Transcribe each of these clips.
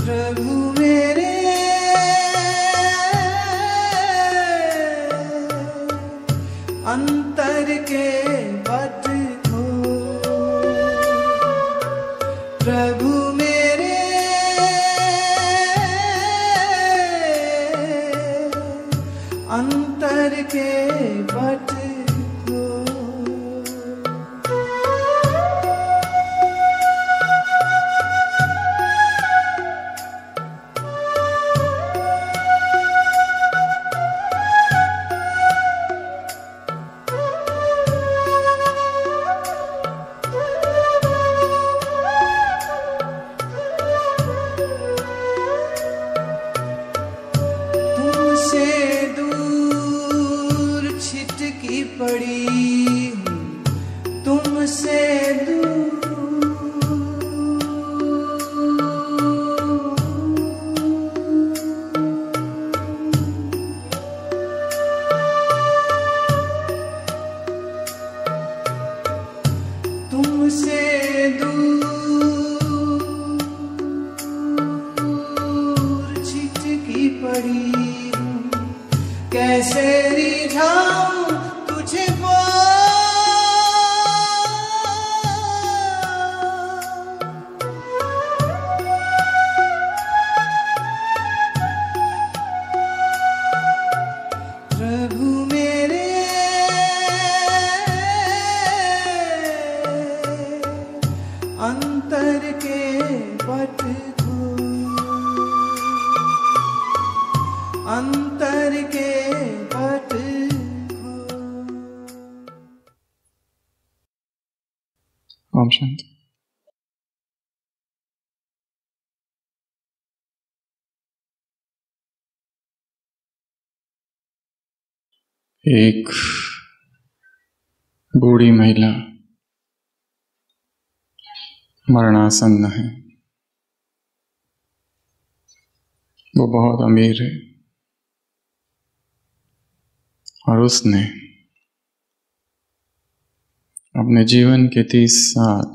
प्रभु मेरे अंतर के पथ खोल, प्रभु मेरे अंतर के पथ पड़ी तुमसे तुमसे दूर छिटकी पड़ी हूँ, कैसे रिझाऊं तुझे प्रभु मेरे अंतर के पथ खोल, अंतर के पथ खोल। ओम शांति। एक बूढ़ी महिला मरणासन्न है। वो बहुत अमीर है और उसने अपने जीवन के 30 साल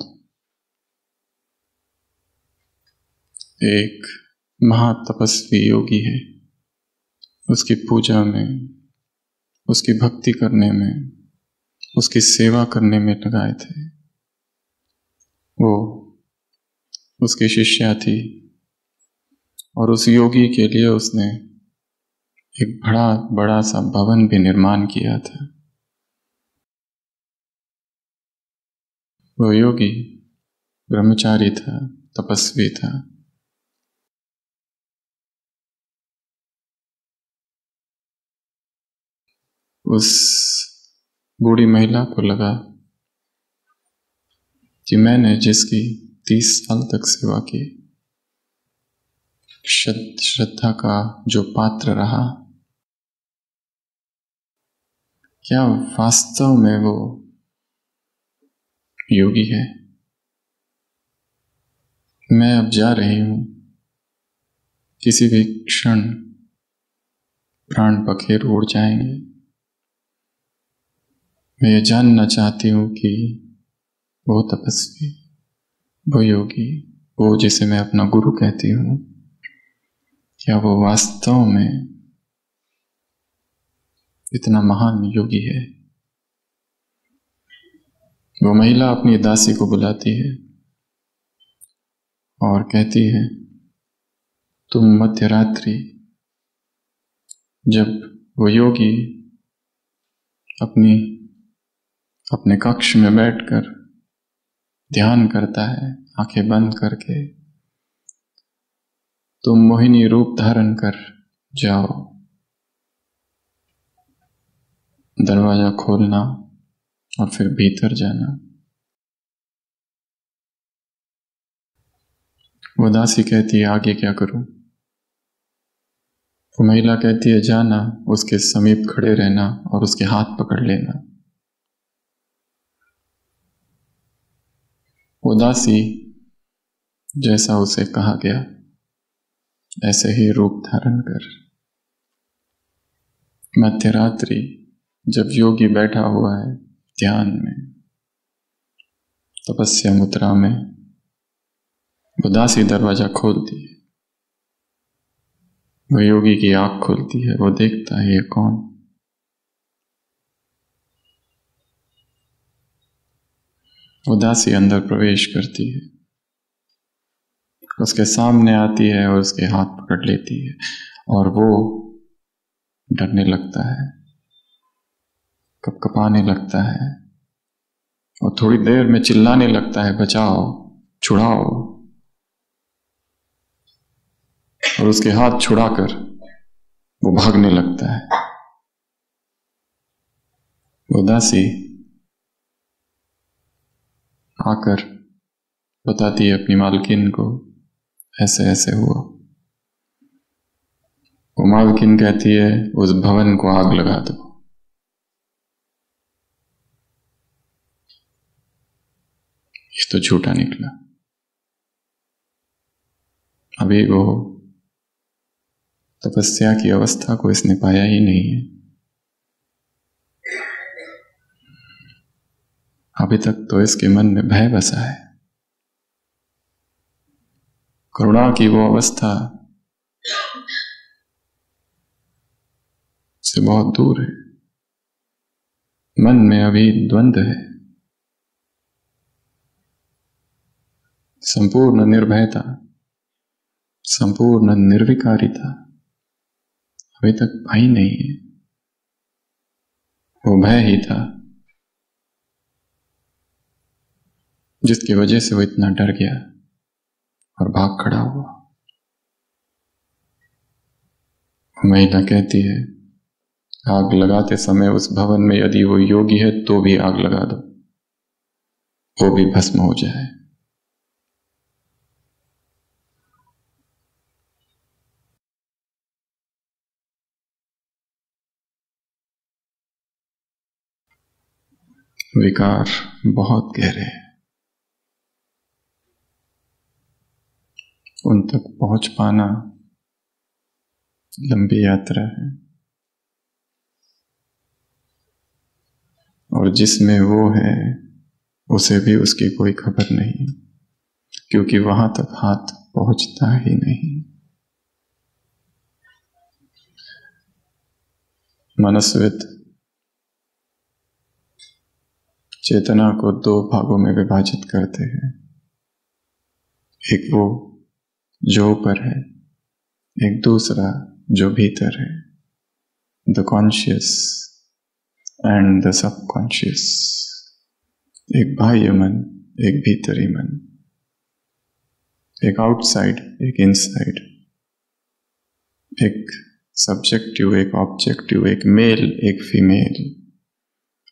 एक महातपस्वी योगी है, उसकी पूजा में, उसकी भक्ति करने में, उसकी सेवा करने में लगाए थे। वो उसकी शिष्या थी और उस योगी के लिए उसने एक बड़ा सा भवन भी निर्माण किया था। वो योगी ब्रह्मचारी था, तपस्वी था। उस बूढ़ी महिला को लगा कि मैंने जिसकी 30 साल तक सेवा की, श्रद्धा का जो पात्र रहा, क्या वास्तव में वो योगी है? मैं अब जा रही हूं, किसी भी क्षण प्राण पखेर उड़ जाएंगे। मैं ये जानना चाहती हूं कि वो तपस्वी, वो योगी, वो जिसे मैं अपना गुरु कहती हूं, क्या वो वास्तव में इतना महान योगी है? वो महिला अपनी दासी को बुलाती है और कहती है, तुम मध्यरात्रि जब वो योगी अपने कक्ष में बैठकर ध्यान करता है आंखें बंद करके, तुम मोहिनी रूप धारण कर जाओ, दरवाजा खोलना और फिर भीतर जाना। वो दासी कहती है, आगे क्या करूं? वो महिला कहती है, जाना, उसके समीप खड़े रहना और उसके हाथ पकड़ लेना। वो दासी जैसा उसे कहा गया ऐसे ही रूप धारण कर मध्यरात्रि जब योगी बैठा हुआ है ध्यान में, तपस्या मुद्रा में, वो दासी दरवाजा खोलती है वो योगी की आंख खुलती है, वो देखता है ये कौन। उदासी अंदर प्रवेश करती है, उसके सामने आती है और उसके हाथ पकड़ लेती है और वो डरने लगता है, कपकपाने लगता है और थोड़ी देर में चिल्लाने लगता है, बचाओ, छुड़ाओ। और उसके हाथ छुड़ाकर वो भागने लगता है। उदासी आकर बताती है अपनी मालकिन को, ऐसे ऐसे हुआ। वो मालकिन कहती है, उस भवन को आग लगा दो। ये तो झूठा निकला। अभी वो तपस्या की अवस्था को इसने पाया ही नहीं है। अभी तक तो इसके मन में भय बसा है। करुणा की वो अवस्था से बहुत दूर है। मन में अभी द्वंद्व है। संपूर्ण निर्भयता, संपूर्ण निर्विकारिता अभी तक पाई नहीं है। वो भय ही था जिसकी वजह से वो इतना डर गया और भाग खड़ा हुआ। महिला कहती है, आग लगाते समय उस भवन में यदि वो योगी है तो भी आग लगा दो, वो भी भस्म हो जाए। विकार बहुत गहरे हैं, उन तक पहुंच पाना लंबी यात्रा है। और जिसमें वो है उसे भी उसकी कोई खबर नहीं, क्योंकि वहां तक हाथ पहुंचता ही नहीं। मनस्विद चेतना को दो भागों में विभाजित करते हैं। एक वो जो ऊपर है, एक दूसरा जो भीतर है, the conscious and the subconscious. एक बाह्य मन, एक भीतरी मन, एक आउटसाइड, एक इनसाइड, एक सब्जेक्टिव, एक ऑब्जेक्टिव, एक मेल, एक फीमेल,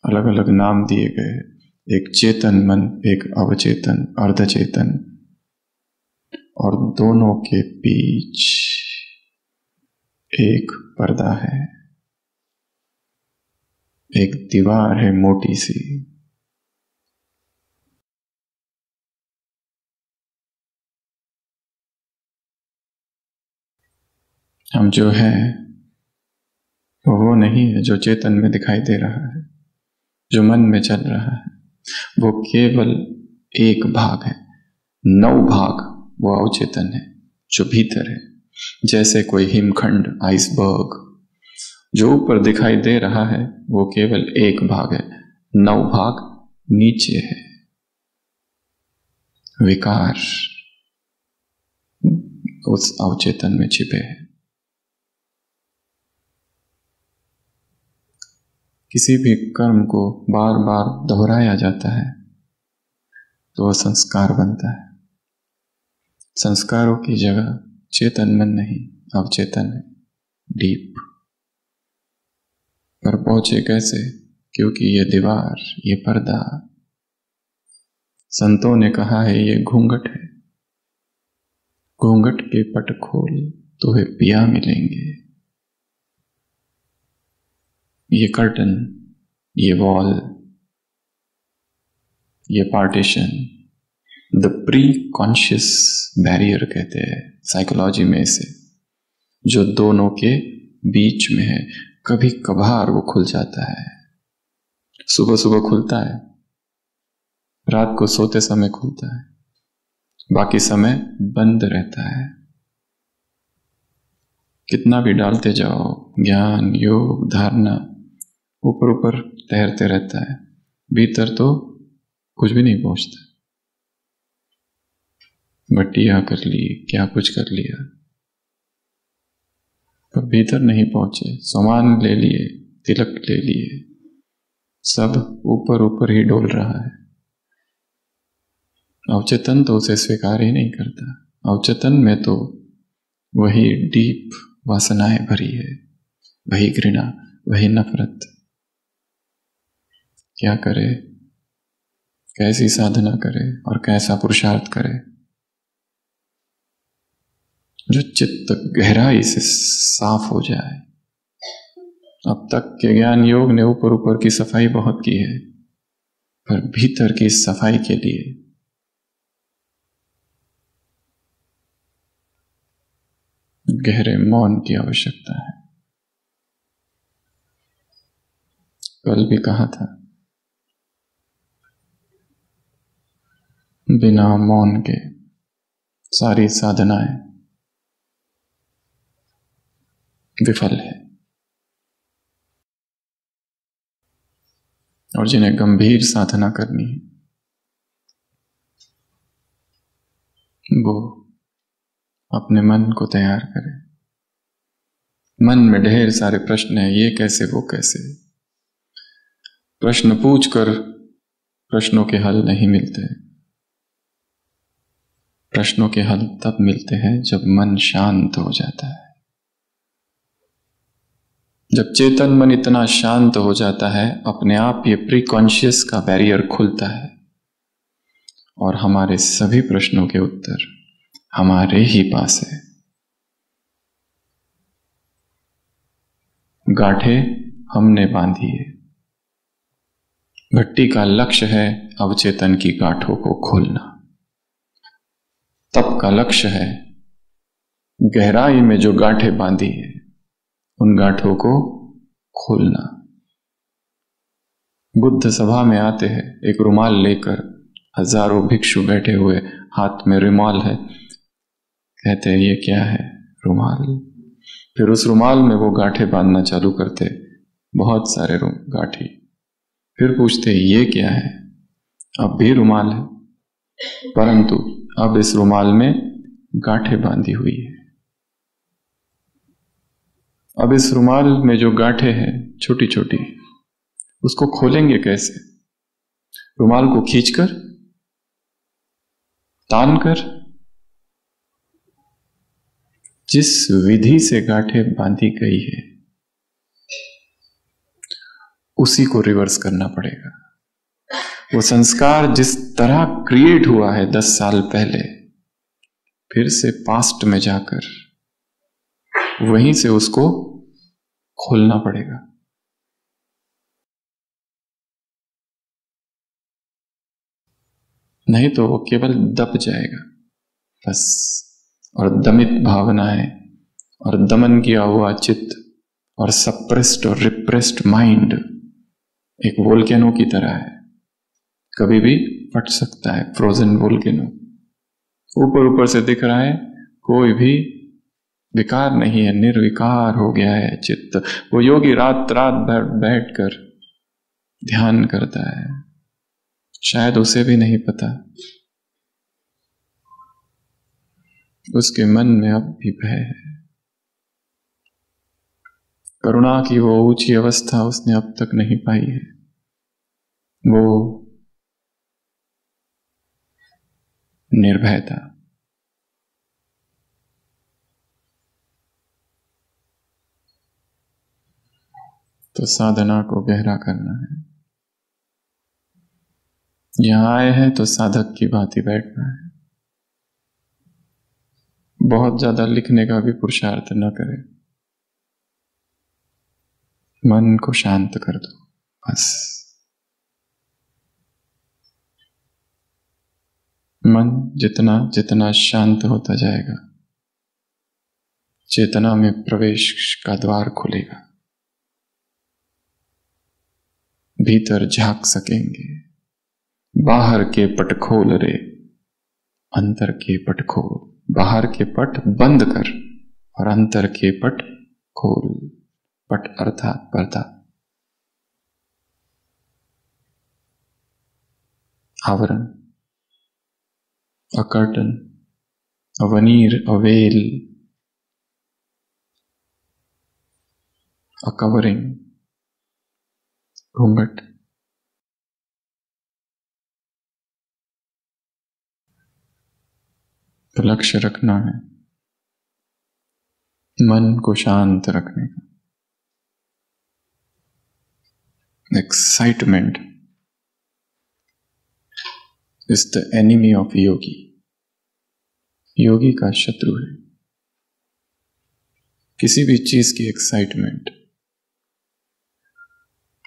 अलग अलग नाम दिए गए। एक चेतन मन, एक अवचेतन, अर्धचेतन, और दोनों के बीच एक पर्दा है, एक दीवार है मोटी सी। हम जो है वो नहीं है जो चेतन में दिखाई दे रहा है, जो मन में चल रहा है। वो केवल एक भाग है, 9 भाग वो अवचेतन है जो भीतर है। जैसे कोई हिमखंड, आइसबर्ग, जो ऊपर दिखाई दे रहा है वो केवल एक भाग है, 9 भाग नीचे है। विकार उस अवचेतन में छिपे हैं। किसी भी कर्म को बार बार दोहराया जाता है तो वह संस्कार बनता है। संस्कारों की जगह चेतन मन नहीं, अवचेतन है, डीप। पर पहुंचे कैसे? क्योंकि ये दीवार, ये पर्दा, संतों ने कहा है ये घूंघट है। घूंघट के पट खोल तुम्हें पिया मिलेंगे। ये कर्टन, ये वॉल, ये partition, the pre conscious barrier कहते हैं साइकोलॉजी में इसे, जो दोनों के बीच में है। कभी कभार वो खुल जाता है, सुबह सुबह खुलता है, रात को सोते समय खुलता है, बाकी समय बंद रहता है। कितना भी डालते जाओ, ज्ञान, योग, धारणा ऊपर ऊपर तैरते रहता है, भीतर तो कुछ भी नहीं पहुंचता। बट्टियां कर ली, क्या कुछ कर लिया, पर भीतर नहीं पहुंचे। सामान ले लिए, तिलक ले लिए, सब ऊपर ऊपर ही डोल रहा है। अवचेतन तो उसे स्वीकार ही नहीं करता। अवचेतन में तो वही डीप वासनाएं भरी है, वही घृणा, वही नफरत। क्या करे, कैसी साधना करे और कैसा पुरुषार्थ करे जो चित्त गहराई से साफ हो जाए। अब तक के ज्ञान योग ने ऊपर ऊपर की सफाई बहुत की है, पर भीतर की सफाई के लिए गहरे मौन की आवश्यकता है। कल भी कहा था, बिना मौन के सारी साधनाएं विफल है, और जिन्हें गंभीर साधना करनी है वो अपने मन को तैयार करें। मन में ढेर सारे प्रश्न हैं, ये कैसे, वो कैसे। प्रश्न पूछकर प्रश्नों के हल नहीं मिलते। प्रश्नों के हल तब मिलते हैं जब मन शांत हो जाता है। जब चेतन मन इतना शांत हो जाता है, अपने आप ये प्री कॉन्शियस का बैरियर खुलता है और हमारे सभी प्रश्नों के उत्तर हमारे ही पास है। गांठें हमने बांधी है। भट्टी का लक्ष्य है अवचेतन की गांठों को खोलना। तप का लक्ष्य है गहराई में जो गांठें बांधी है उन गांठों को खोलना। बुद्ध सभा में आते हैं, एक रुमाल लेकर, हजारों भिक्षु बैठे हुए, हाथ में रुमाल है। कहते हैं ये क्या है? रुमाल। फिर उस रुमाल में वो गांठें बांधना चालू करते, बहुत सारे गांठी। फिर पूछते ये क्या है? अब भी रुमाल है, परंतु अब इस रुमाल में गांठें बांधी हुई है। अब इस रुमाल में जो गांठें हैं छोटी छोटी, उसको खोलेंगे कैसे? रुमाल को खींचकर, तानकर? जिस विधि से गांठें बांधी गई है उसी को रिवर्स करना पड़ेगा। वो संस्कार जिस तरह क्रिएट हुआ है 10 साल पहले, फिर से पास्ट में जाकर वहीं से उसको खोलना पड़ेगा। नहीं तो वो केवल दब जाएगा बस। और दमित भावनाएं और दमन किया हुआ चित्त और सप्रेस्ड और रिप्रेस्ड माइंड एक वोल्केनो की तरह है, कभी भी फट सकता है। फ्रोजन वोल्केनो ऊपर ऊपर से दिख रहा है, कोई भी विकार नहीं है, निर्विकार हो गया है चित्त। वो योगी रात रात बैठकर ध्यान करता है, शायद उसे भी नहीं पता उसके मन में अब भी भय है। करुणा की वो ऊंची अवस्था उसने अब तक नहीं पाई है। वो निर्भयता। तो साधना को गहरा करना है। यहां आए हैं तो साधक की बात ही बैठना है। बहुत ज्यादा लिखने का भी पुरुषार्थ न करें, मन को शांत कर दो बस। मन जितना जितना शांत होता जाएगा, चेतना में प्रवेश का द्वार खुलेगा, भीतर झांक सकेंगे। बाहर के पट खोल रे, अंतर के पट खोल। बाहर के पट बंद कर, और अंतर के पट खोल। पट अर्थात पर्दा, आवरण, a curtain, a veneer, a veil, a covering, घूंघट। तो लक्ष्य रखना है मन को शांत रखने का। Excitement is the enemy of yogi. योगी का शत्रु है किसी भी चीज की एक्साइटमेंट,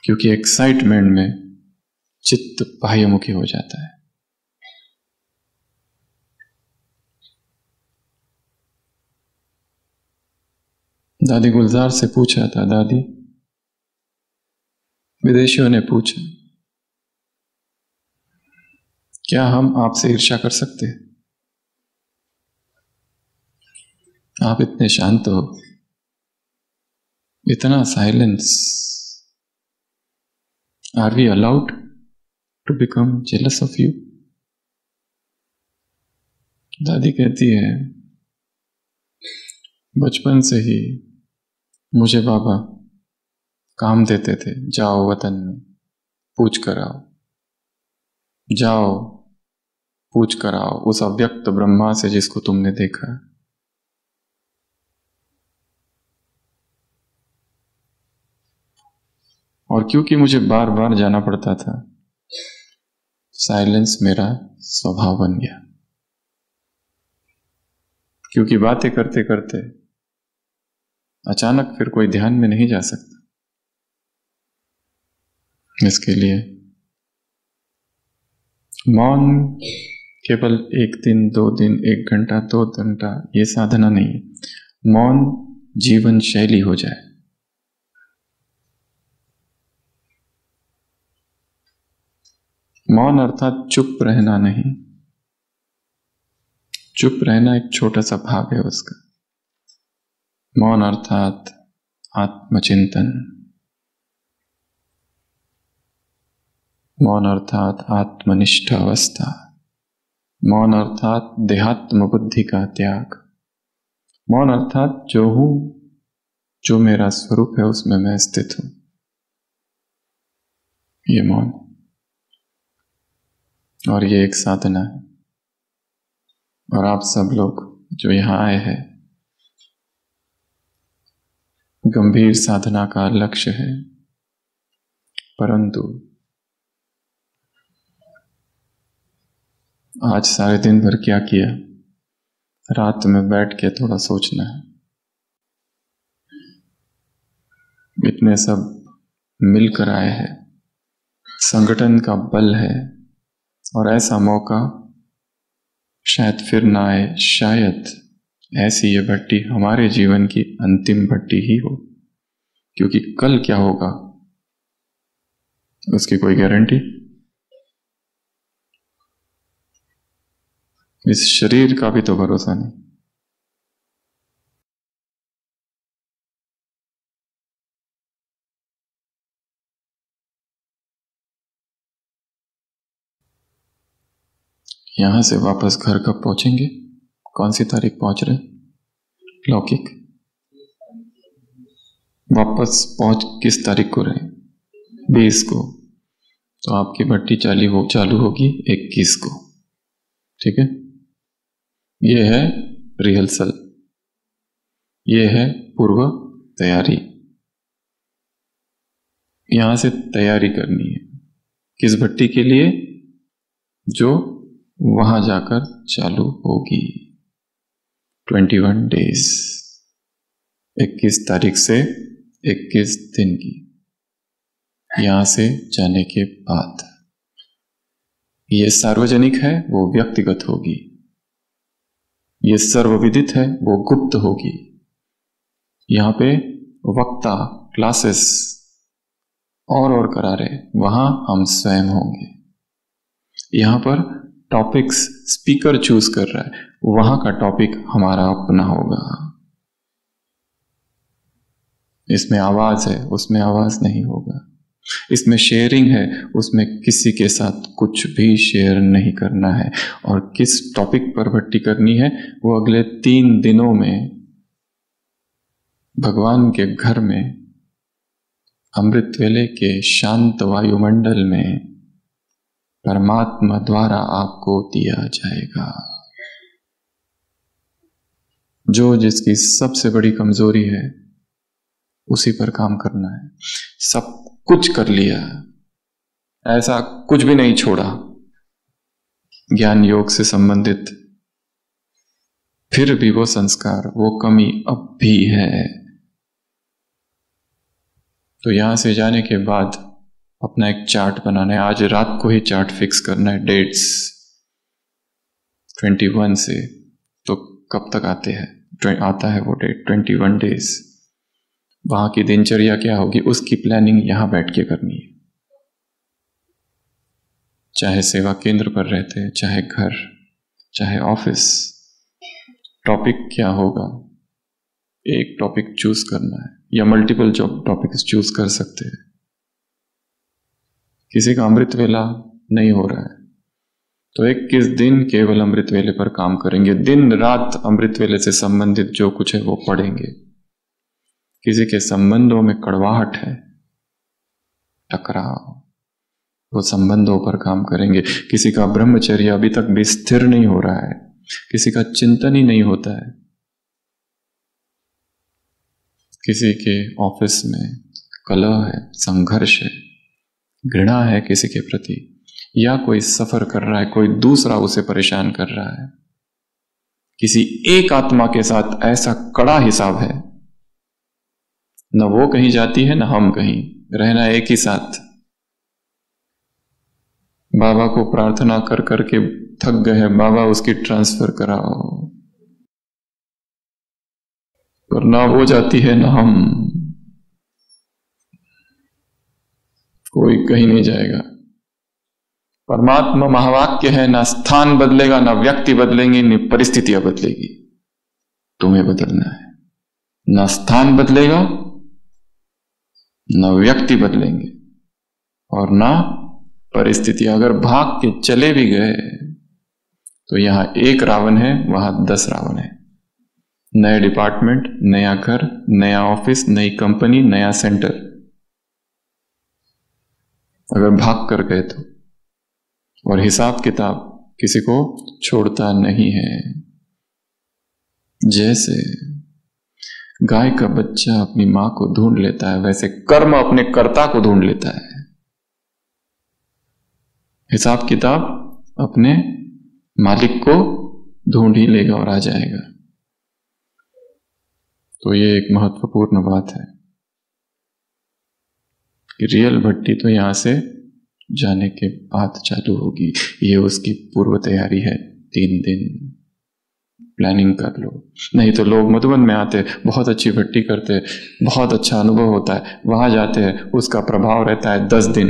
क्योंकि एक्साइटमेंट में चित्त बाह्यमुखी हो जाता है। दादी गुलजार से पूछा था, दादी विदेशियों ने पूछा क्या हम आपसे ईर्ष्या कर सकते हैं? आप इतने शांत हो, इतना silence, are we allowed to become jealous of you? दादी कहती है बचपन से ही मुझे बाबा काम देते थे, जाओ वतन में पूछ कर आओ, जाओ पूछ कर आओ उस अव्यक्त ब्रह्मा से जिसको तुमने देखा। और क्योंकि मुझे बार बार जाना पड़ता था, साइलेंस मेरा स्वभाव बन गया। क्योंकि बातें करते करते अचानक फिर कोई ध्यान में नहीं जा सकता। इसके लिए मौन केवल 1 दिन, 2 दिन, 1 घंटा, 2 घंटा ये साधना नहीं है। मौन जीवन शैली हो जाए। मौन अर्थात चुप रहना नहीं, चुप रहना एक छोटा सा भाग है उसका। मौन अर्थात आत्मचिंतन, मौन अर्थात आत्मनिष्ठ अवस्था, मौन अर्थात देहात्म बुद्धि का त्याग, मौन अर्थात जो हूं, जो मेरा स्वरूप है उसमें मैं स्थित हूं। ये मौन, और ये एक साधना है। और आप सब लोग जो यहां आए हैं, गंभीर साधना का लक्ष्य है, परंतु आज सारे दिन भर क्या किया, रात में बैठ के थोड़ा सोचना है। इतने सब मिलकर आए हैं, संगठन का बल है, और ऐसा मौका शायद फिर ना आए। शायद ऐसी ये भट्टी हमारे जीवन की अंतिम भट्टी ही हो, क्योंकि कल क्या होगा उसकी कोई गारंटी। इस शरीर का भी तो भरोसा नहीं। यहां से वापस घर कब पहुंचेंगे? कौन सी तारीख पहुंच रहे? लौकिक वापस पहुंच किस तारीख को रहे? 20 को। तो आपकी भट्टी चालू होगी 21 को। ठीक है, ये है रिहर्सल, ये है पूर्व तैयारी। यहां से तैयारी करनी है किस भट्टी के लिए? जो वहां जाकर चालू होगी। 21 डेज, 21 तारीख से 21 दिन की। यहां से जाने के बाद ये सार्वजनिक है, वो व्यक्तिगत होगी। ये सर्वविदित है, वो गुप्त होगी। यहां पे वक्ता, क्लासेस और करा रहे, वहां हम स्वयं होंगे। यहां पर टॉपिक्स स्पीकर चूज कर रहा है, वहां का टॉपिक हमारा अपना होगा। इसमें आवाज है, उसमें आवाज नहीं होगा। इसमें शेयरिंग है, उसमें किसी के साथ कुछ भी शेयर नहीं करना है। और किस टॉपिक पर भट्टी करनी है वो अगले 3 दिनों में भगवान के घर में अमृत वेले के शांत वायुमंडल में परमात्मा द्वारा आपको दिया जाएगा। जो जिसकी सबसे बड़ी कमजोरी है उसी पर काम करना है। सब कुछ कर लिया, ऐसा कुछ भी नहीं छोड़ा ज्ञान योग से संबंधित, फिर भी वो संस्कार, वो कमी अब भी है। तो यहां से जाने के बाद अपना एक चार्ट बनाना है। आज रात को ही चार्ट फिक्स करना है, डेट्स 21 से। तो कब तक आते हैं, आता है वो डेट 21 डेज। वहां की दिनचर्या क्या होगी उसकी प्लानिंग यहां बैठ के करनी है। चाहे सेवा केंद्र पर रहते हैं, चाहे घर, चाहे ऑफिस, टॉपिक क्या होगा, एक टॉपिक चूज करना है या मल्टीपल टॉपिक्स चूज कर सकते हैं। किसी का अमृत वेला नहीं हो रहा है तो 21 दिन केवल अमृत वेले पर काम करेंगे। दिन रात अमृत वेले से संबंधित जो कुछ है वो पढ़ेंगे। किसी के संबंधों में कड़वाहट है, टकराव, वो संबंधों पर काम करेंगे। किसी का ब्रह्मचर्य अभी तक भी स्थिर नहीं हो रहा है, किसी का चिंतन ही नहीं होता है, किसी के ऑफिस में कलह है, संघर्ष है, घृणा है किसी के प्रति, या कोई सफर कर रहा है, कोई दूसरा उसे परेशान कर रहा है, किसी एक आत्मा के साथ ऐसा कड़ा हिसाब है, न वो कहीं जाती है न हम कहीं, रहना एक ही साथ। बाबा को प्रार्थना कर करके थक गए हैं, बाबा उसकी ट्रांसफर कराओ, पर ना वो जाती है ना हम, कोई कहीं नहीं जाएगा। परमात्मा महावाक्य है, ना स्थान बदलेगा, ना व्यक्ति बदलेंगे, न परिस्थितियां बदलेगी, तुम्हें बदलना है। ना स्थान बदलेगा, ना व्यक्ति बदलेंगे और ना परिस्थिति। अगर भाग के चले भी गए तो यहां एक रावण है, वहां 10 रावण है। नए डिपार्टमेंट, नया घर, नया ऑफिस, नई कंपनी, नया सेंटर। अगर भाग कर गए तो, और हिसाब किताब किसी को छोड़ता नहीं है। जैसे गाय का बच्चा अपनी मां को ढूंढ लेता है, वैसे कर्म अपने कर्ता को ढूंढ लेता है। हिसाब किताब अपने मालिक को ढूंढ ही लेगा और आ जाएगा। तो ये एक महत्वपूर्ण बात है कि रियल भट्टी तो यहां से जाने के बाद चालू होगी। ये उसकी पूर्व तैयारी है। 3 दिन प्लानिंग कर लो। नहीं तो लोग मधुबन में आते, बहुत अच्छी भट्टी करते, बहुत अच्छा अनुभव होता है, वहां जाते हैं, उसका प्रभाव रहता है 10 दिन,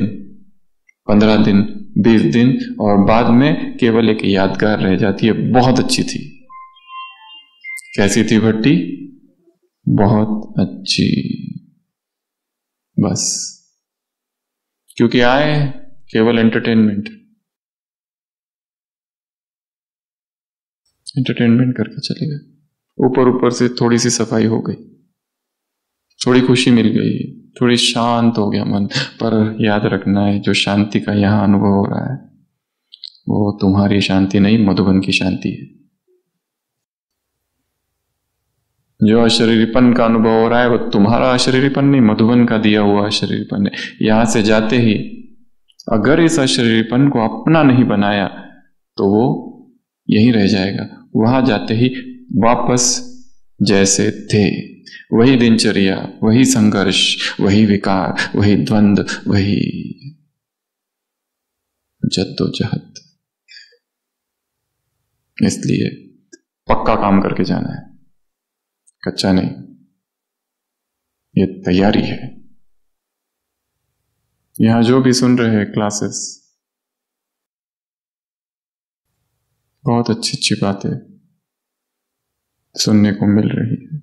15 दिन, 20 दिन, और बाद में केवल एक यादगार रह जाती है। बहुत अच्छी थी। कैसी थी भट्टी? बहुत अच्छी। बस क्योंकि आए केवल एंटरटेनमेंट करके चले गए। ऊपर ऊपर से थोड़ी सी सफाई हो गई, थोड़ी खुशी मिल गई, थोड़ी शांत हो गया मन। पर याद रखना है, जो शांति का यहां अनुभव हो रहा है वो तुम्हारी शांति नहीं, मधुबन की शांति है। जो अशरीरीपन का अनुभव हो रहा है वो तुम्हारा अशरीरीपन नहीं, मधुबन का दिया हुआ अशरीरीपन है। यहां से जाते ही अगर इस अशरीरीपन को अपना नहीं बनाया तो वो यहीं रह जाएगा। वहां जाते ही वापस जैसे थे, वही दिनचर्या, वही संघर्ष, वही विकार, वही द्वंद्व, वही जद्दोजहद। इसलिए पक्का काम करके जाना है, कच्चा नहीं। ये तैयारी है। यहां जो भी सुन रहे हैं क्लासेस, बहुत अच्छी अच्छी बातें सुनने को मिल रही है।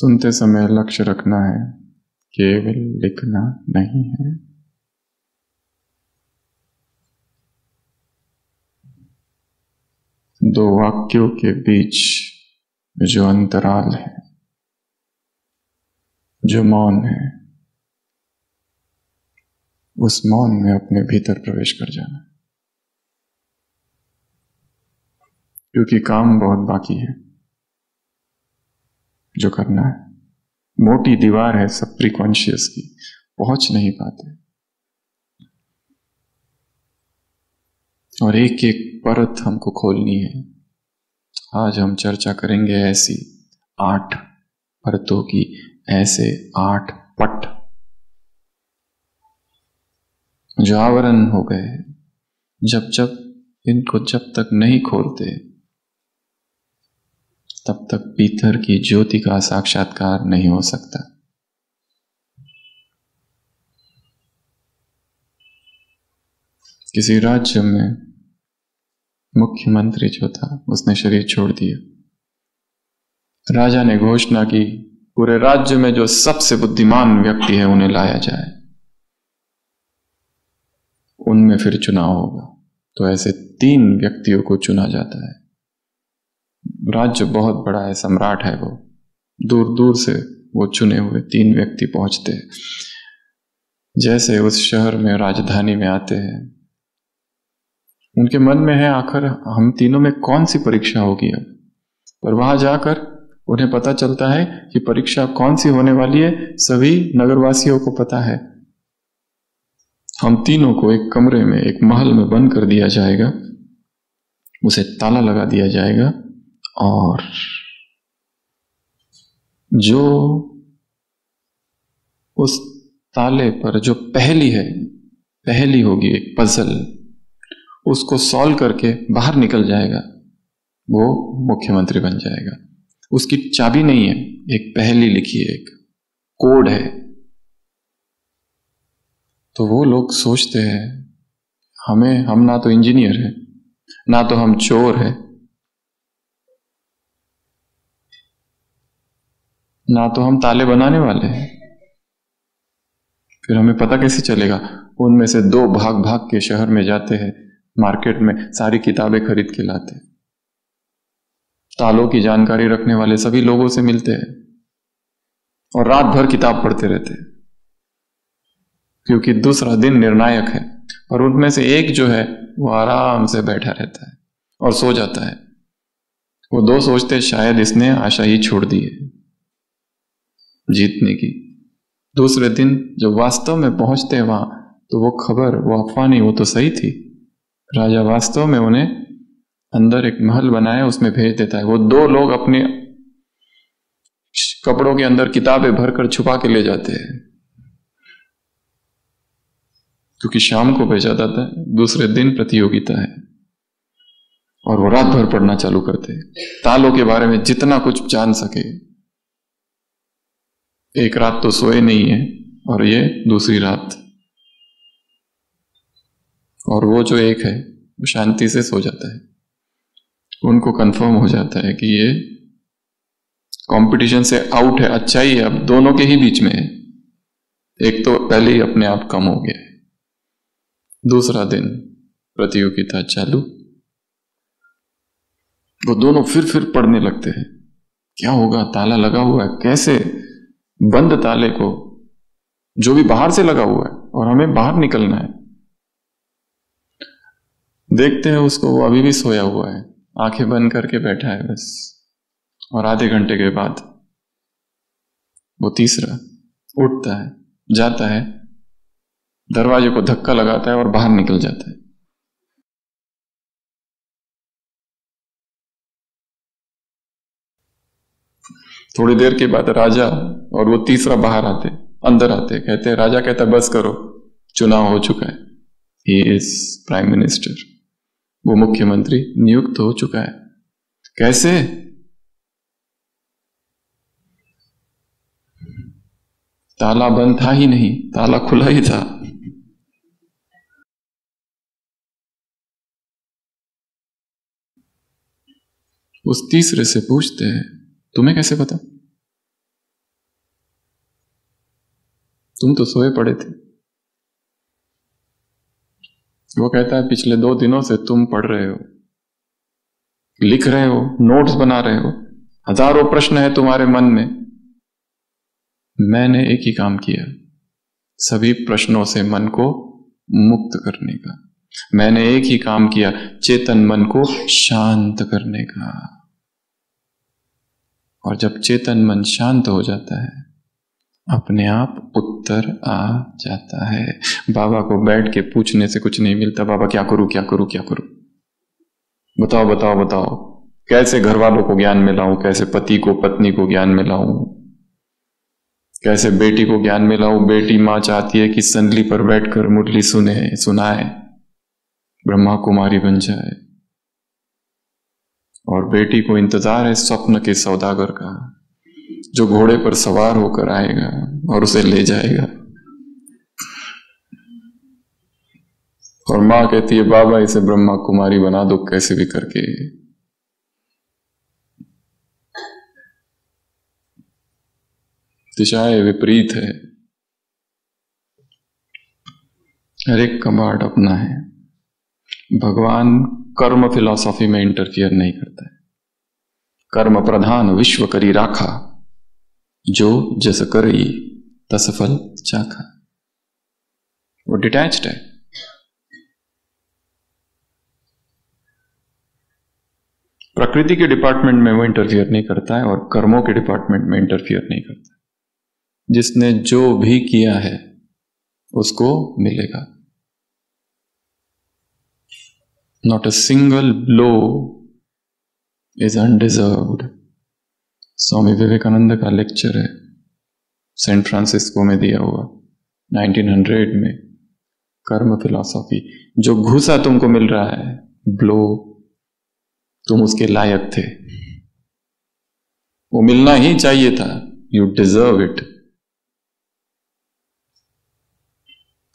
सुनते समय लक्ष्य रखना है, केवल लिखना नहीं है। दो वाक्यों के बीच जो अंतराल है, जो मौन है, उस मौन में अपने भीतर प्रवेश कर जाना, क्योंकि काम बहुत बाकी है जो करना है। मोटी दीवार है सब प्रीकॉन्शियस की, पहुंच नहीं पाते, और एक एक परत हमको खोलनी है। आज हम चर्चा करेंगे ऐसी 8 परतों की, ऐसे 8 पट जो आवरण हो गए। जब तक नहीं खोलते तब तक भीतर की ज्योति का साक्षात्कार नहीं हो सकता। किसी राज्य में मुख्यमंत्री जो था उसने शरीर छोड़ दिया। राजा ने घोषणा की पूरे राज्य में जो सबसे बुद्धिमान व्यक्ति है उन्हें लाया जाए, उनमें फिर चुनाव होगा। तो ऐसे 3 व्यक्तियों को चुना जाता है। राज्य बहुत बड़ा है, सम्राट है वो, दूर दूर से वो चुने हुए 3 व्यक्ति पहुंचते हैं। जैसे उस शहर में, राजधानी में आते हैं, उनके मन में है आखिर हम तीनों में कौन सी परीक्षा होगी अब। पर वहां जाकर उन्हें पता चलता है कि परीक्षा कौन सी होने वाली है, सभी नगरवासियों को पता है। हम तीनों को एक कमरे में, एक महल में बंद कर दिया जाएगा, उसे ताला लगा दिया जाएगा, और जो उस ताले पर जो पहली होगी एक पजल, उसको सॉल्व करके बाहर निकल जाएगा, वो मुख्यमंत्री बन जाएगा। उसकी चाबी नहीं है, एक पहेली लिखी है, एक कोड है। तो वो लोग सोचते हैं हम ना तो इंजीनियर है, ना तो हम चोर है, ना तो हम ताले बनाने वाले हैं, फिर हमें पता कैसे चलेगा। उनमें से 2 भाग भाग के शहर में जाते हैं, मार्केट में सारी किताबें खरीद के लाते हैं, तालों की जानकारी रखने वाले सभी लोगों से मिलते हैं और रात भर किताब पढ़ते रहते हैं, क्योंकि दूसरा दिन निर्णायक है। और उनमें से एक जो है वो आराम से बैठा रहता है और सो जाता है। वो 2 सोचते शायद इसने आशा ही छोड़ दी है जीतने की। दूसरे दिन जब वास्तव में पहुंचते हैं वहां, तो वो खबर, वो अफवाह नहीं, वो तो सही थी। राजा वास्तव में उन्हें अंदर एक महल बनाया, उसमें भेज देता है। वो 2 लोग अपने कपड़ों के अंदर किताबें भरकर छुपा के ले जाते हैं, क्योंकि शाम को भेजा जाता है, दूसरे दिन प्रतियोगिता है, और वो रात भर पढ़ना चालू करते हैं, तालों के बारे में जितना कुछ जान सके। एक रात तो सोए नहीं है, और ये दूसरी रात, और वो जो एक है वो शांति से सो जाता है। उनको कंफर्म हो जाता है कि ये कंपटीशन से आउट है, अच्छा ही है, अब दोनों के ही बीच में है। एक तो पहले ही अपने आप कम हो गया है। दूसरा दिन प्रतियोगिता चालू, वो दोनों फिर पढ़ने लगते हैं। क्या होगा, ताला लगा हुआ है, कैसे बंद ताले को, जो भी बाहर से लगा हुआ है, और हमें बाहर निकलना है। देखते हैं उसको, वो अभी भी सोया हुआ है, आंखें बंद करके बैठा है बस। और आधे घंटे के बाद वो तीसरा उठता है, जाता है, दरवाजे को धक्का लगाता है और बाहर निकल जाता है। थोड़ी देर के बाद राजा और वो तीसरा बाहर आते, अंदर आते, कहते हैं, राजा कहता बस करो, चुनाव हो चुका है, ही इज प्राइम मिनिस्टर, वो मुख्यमंत्री नियुक्त हो चुका है। कैसे? ताला बंद था ही नहीं, ताला खुला ही था। उस तीसरे से पूछते हैं, तुम्हें कैसे पता? तुम तो सोए पड़े थे। वो कहता है पिछले 2 दिनों से तुम पढ़ रहे हो, लिख रहे हो, नोट्स बना रहे हो, हजारों प्रश्न है तुम्हारे मन में। मैंने एक ही काम किया, सभी प्रश्नों से मन को मुक्त करने का। मैंने एक ही काम किया, चेतन मन को शांत करने का। और जब चेतन मन शांत हो जाता है, अपने आप उत्तर आ जाता है। बाबा को बैठ के पूछने से कुछ नहीं मिलता, बाबा क्या करूं क्या करूं क्या करूं, बताओ बताओ बताओ, कैसे घर वालों को ज्ञान में लाऊं, कैसे पति को पत्नी को ज्ञान में लाऊं, कैसे बेटी को ज्ञान में लाऊं। बेटी मां चाहती है कि संदली पर बैठकर मुरली सुनाए, ब्रह्मा कुमारी बन जाए, और बेटी को इंतजार है स्वप्न के सौदागर का, जो घोड़े पर सवार होकर आएगा और उसे ले जाएगा। और मां कहती है बाबा इसे ब्रह्मा कुमारी बना दो कैसे भी करके। दिशाएं विपरीत है, हर एक का बाट अपना है। भगवान कर्म फिलॉसफी में इंटरफियर नहीं करता है। कर्म प्रधान विश्व करी राखा, जो जस करी तस फल चाखा। वो डिटैच्ड है। प्रकृति के डिपार्टमेंट में वो इंटरफियर नहीं करता है और कर्मों के डिपार्टमेंट में इंटरफियर नहीं करता। जिसने जो भी किया है उसको मिलेगा। Not a single blow is undeserved. Swami Vivekananda का लेक्चर है, सैन फ्रांसिस्को में दिया हुआ 1900 में, कर्म फिलॉसफी। जो घूसा तुमको मिल रहा है, ब्लो, तुम उसके लायक थे, वो मिलना ही चाहिए था, you deserve it.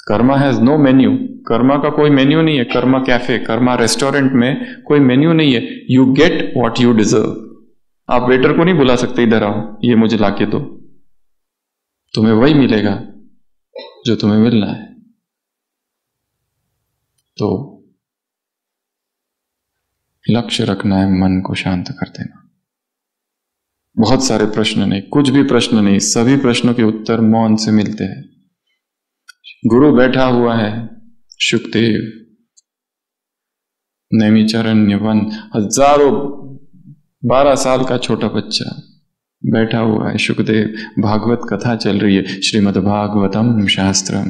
Karma has no menu. Karma का कोई मेन्यू नहीं है। कर्मा कैफे, कर्मा रेस्टोरेंट में कोई मेन्यू नहीं है। You get what you deserve. आप वेटर को नहीं बुला सकते इधर आओ ये मुझे लाके दो, तुम्हें वही मिलेगा जो तुम्हें मिलना है। तो लक्ष्य रखना है, मन को शांत कर देना। बहुत सारे प्रश्न नहीं, कुछ भी प्रश्न नहीं, सभी प्रश्नों के उत्तर मौन से मिलते हैं। गुरु बैठा हुआ है, शुकदेव, नैमिचारण्य वन, हजारों 12 साल का छोटा बच्चा बैठा हुआ है, शुकदेव, भागवत कथा चल रही है, श्रीमद् भागवतम शास्त्रम।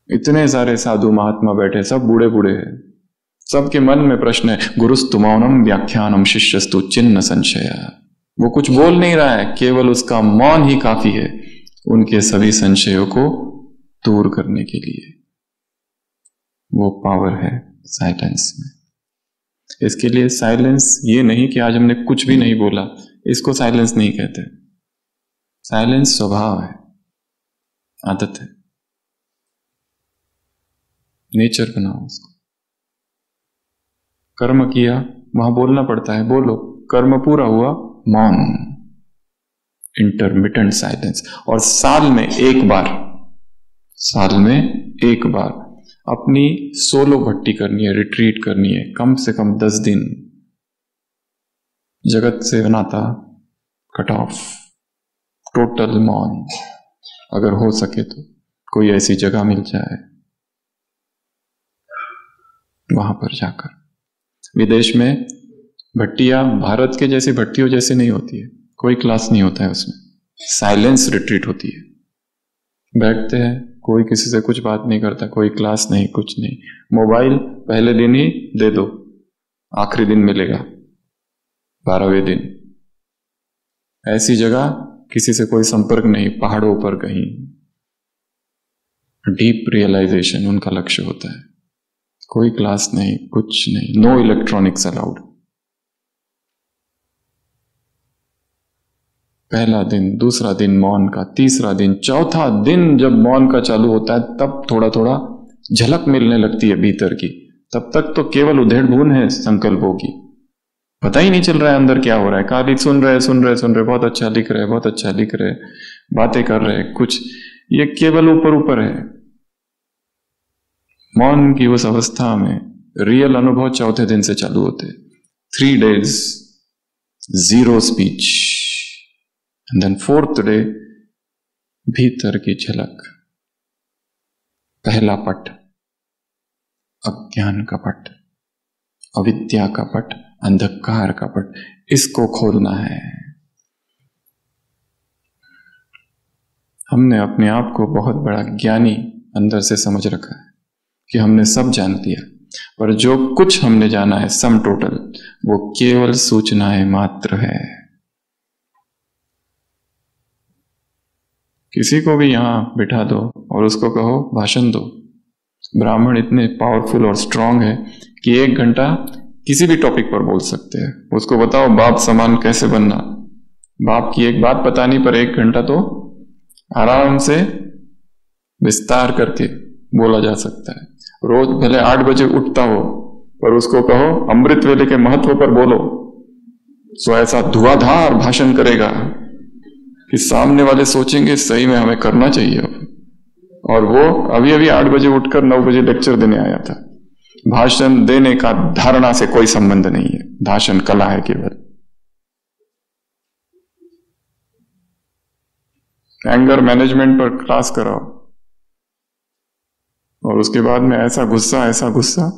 इतने सारे साधु महात्मा बैठे, सब बूढ़े बूढ़े हैं, सबके मन में प्रश्न है। गुरुस्तु मौनम व्याख्यानम शिष्यस्तु चिन्ह संशया। वो कुछ बोल नहीं रहा है, केवल उसका मौन ही काफी है उनके सभी संशयों को दूर करने के लिए। वो पावर है साइलेंस में। इसके लिए साइलेंस ये नहीं कि आज हमने कुछ भी नहीं बोला, इसको साइलेंस नहीं कहते। साइलेंस स्वभाव है, आदत है, नेचर बनाओ उसको। कर्म किया, वहां बोलना पड़ता है, बोलो। कर्म पूरा हुआ, मौन, इंटरमिटेंट साइलेंस। और साल में एक बार अपनी सोलो भट्टी करनी है, रिट्रीट करनी है, कम से कम 10 दिन। जगत से नाता कट ऑफ, टोटल मौन। अगर हो सके तो कोई ऐसी जगह मिल जाए, वहां पर जाकर। विदेश में भट्टियां भारत के जैसी भट्टियों जैसी नहीं होती है, कोई क्लास नहीं होता है उसमें, साइलेंस रिट्रीट होती है। बैठते हैं, कोई किसी से कुछ बात नहीं करता, कोई क्लास नहीं, कुछ नहीं। मोबाइल पहले दिन ही दे दो, आखिरी दिन मिलेगा, 12वें दिन। ऐसी जगह किसी से कोई संपर्क नहीं, पहाड़ों पर कहीं। डीप रियलाइजेशन उनका लक्ष्य होता है। कोई क्लास नहीं, कुछ नहीं, नो इलेक्ट्रॉनिक्स अलाउड। पहला दिन, दूसरा दिन मौन का, तीसरा दिन, चौथा दिन जब मौन का चालू होता है, तब थोड़ा थोड़ा झलक मिलने लगती है भीतर की। तब तक तो केवल उधेड़ बुन है संकल्पों की, पता ही नहीं चल रहा है अंदर क्या हो रहा है। खाली सुन रहे, बहुत अच्छा लिख रहे, बहुत अच्छा लिख रहे, बातें कर रहे हैं कुछ, ये केवल ऊपर ऊपर है। मौन की उस अवस्था में रियल अनुभव चौथे दिन से चालू होते। 3 days zero speech, and then 4th day भीतर की झलक। पहला पट अज्ञान का पट, अविद्या का पट, अंधकार का पट, इसको खोलना है। हमने अपने आप को बहुत बड़ा ज्ञानी अंदर से समझ रखा है कि हमने सब जान लिया, पर जो कुछ हमने जाना है सम टोटल, वो केवल सूचनाएं मात्र है। किसी को भी यहां बिठा दो और उसको कहो भाषण दो। ब्राह्मण इतने पावरफुल और स्ट्रांग है कि 1 घंटा किसी भी टॉपिक पर बोल सकते हैं। उसको बताओ बाप समान कैसे बनना, बाप की एक बात बतानी पर 1 घंटा तो आराम से विस्तार करके बोला जा सकता है। रोज भले 8 बजे उठता हो, पर उसको कहो अमृत वेले के महत्व पर बोलो, सो ऐसा धुआंधार भाषण करेगा कि सामने वाले सोचेंगे सही में हमें करना चाहिए अब। और वो अभी अभी 8 बजे उठकर 9 बजे लेक्चर देने आया था। भाषण देने का धारणा से कोई संबंध नहीं है, भाषण कला है केवल। एंगर मैनेजमेंट पर क्लास कराओ और उसके बाद में ऐसा गुस्सा।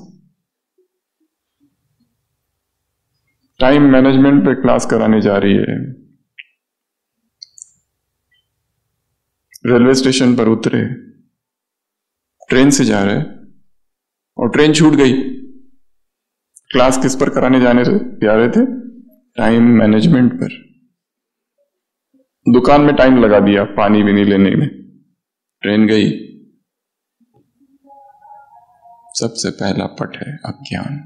टाइम मैनेजमेंट पे क्लास कराने जा रही है। रेलवे स्टेशन पर उतरे, ट्रेन से जा रहे और ट्रेन छूट गई। क्लास किस पर कराने जा रहे थे? टाइम मैनेजमेंट पर। दुकान में टाइम लगा दिया पानी भी नहीं लेने में, ट्रेन गई। सबसे पहला पट है अज्ञान।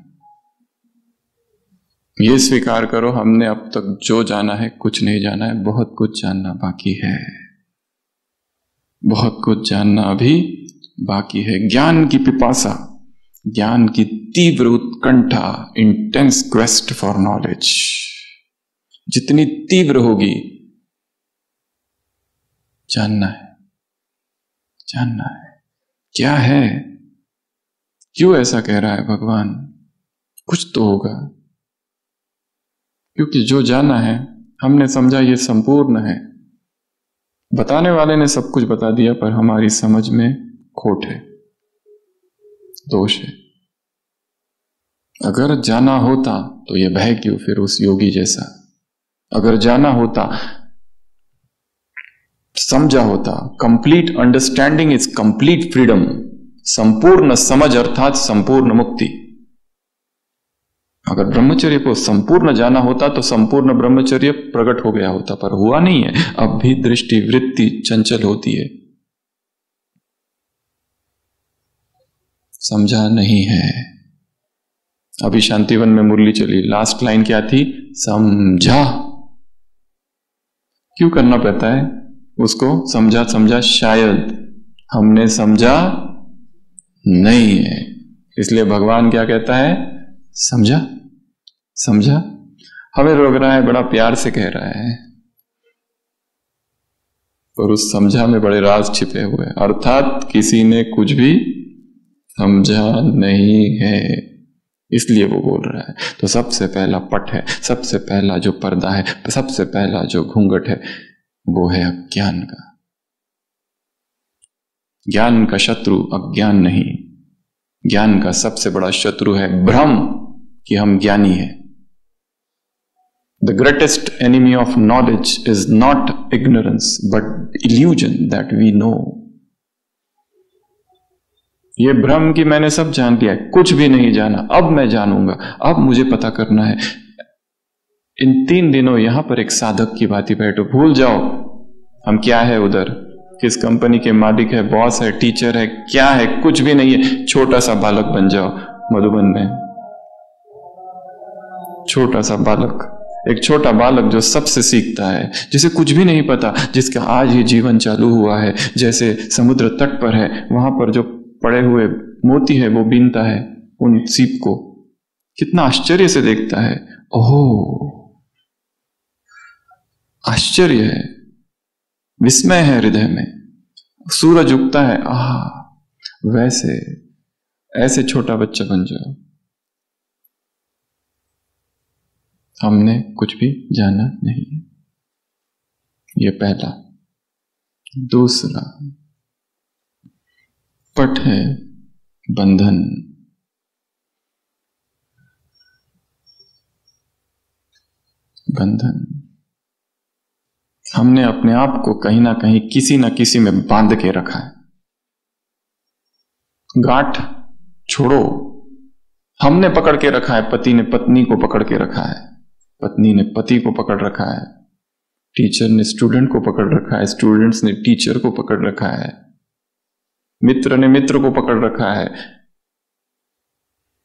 ये स्वीकार करो हमने अब तक जो जाना है कुछ नहीं जाना है, बहुत कुछ जानना बाकी है, बहुत कुछ जानना अभी बाकी है। ज्ञान की पिपासा, ज्ञान की तीव्र उत्कंठा, इंटेंस क्वेस्ट फॉर नॉलेज जितनी तीव्र होगी, जानना है क्या है, क्यों ऐसा कह रहा है भगवान, कुछ तो होगा। क्योंकि जो जाना है हमने समझा ये संपूर्ण है। बताने वाले ने सब कुछ बता दिया, पर हमारी समझ में खोट है, दोष है। अगर जाना होता तो ये भय क्यों फिर उस योगी जैसा? अगर जाना होता, समझा होता, complete understanding is complete freedom, संपूर्ण समझ अर्थात संपूर्ण मुक्ति। अगर ब्रह्मचर्य को संपूर्ण जाना होता तो संपूर्ण ब्रह्मचर्य प्रकट हो गया होता, पर हुआ नहीं है। अब भी दृष्टि वृत्ति चंचल होती है, समझा नहीं है। अभी शांतिवन में मुरली चली, लास्ट लाइन क्या थी? समझा। क्यों करना पड़ता है उसको? समझा शायद हमने समझा नहीं है, इसलिए भगवान क्या कहता है? समझा। हमें रोक रहा है, बड़ा प्यार से कह रहा है, पर उस समझा में बड़े राज छिपे हुए हैं। अर्थात किसी ने कुछ भी समझा नहीं है, इसलिए वो बोल रहा है। तो सबसे पहला पट है, सबसे पहला जो पर्दा है, सबसे पहला जो घूंघट है, वो है अज्ञान का। ज्ञान का शत्रु अज्ञान नहीं, ज्ञान का सबसे बड़ा शत्रु है भ्रम कि हम ज्ञानी हैं। The greatest enemy of knowledge is not ignorance but illusion that we know. ये भ्रम कि मैंने सब जान लिया, कुछ भी नहीं जाना, अब मैं जानूंगा, अब मुझे पता करना है। इन 3 दिनों यहां पर एक साधक की भांति बैठो, भूल जाओ हम क्या है उधर, किस कंपनी के मालिक है, बॉस है, टीचर है, क्या है, कुछ भी नहीं है। छोटा सा बालक बन जाओ मधुबन में, छोटा सा बालक, एक छोटा बालक जो सबसे सीखता है, जिसे कुछ भी नहीं पता, जिसका आज ही जीवन चालू हुआ है, जैसे समुद्र तट पर है, वहां पर जो पड़े हुए मोती है वो बीनता है उन सीप को, कितना आश्चर्य से देखता है। ओह, आश्चर्य है। विस्मय है हृदय में, सूरज उगता है, वैसे ऐसे छोटा बच्चा बन जाओ। हमने कुछ भी जाना नहीं है, ये पहला। दूसरा पट है बंधन। बंधन, हमने अपने आप को कहीं ना कहीं किसी ना किसी में बांध के रखा है। गांठ छोड़ो, हमने पकड़ के रखा है। पति ने पत्नी को पकड़ के रखा है, पत्नी ने पति को पकड़ रखा है, टीचर ने स्टूडेंट को पकड़ रखा है, स्टूडेंट्स ने टीचर को पकड़ रखा है, मित्र ने मित्र को पकड़ रखा है,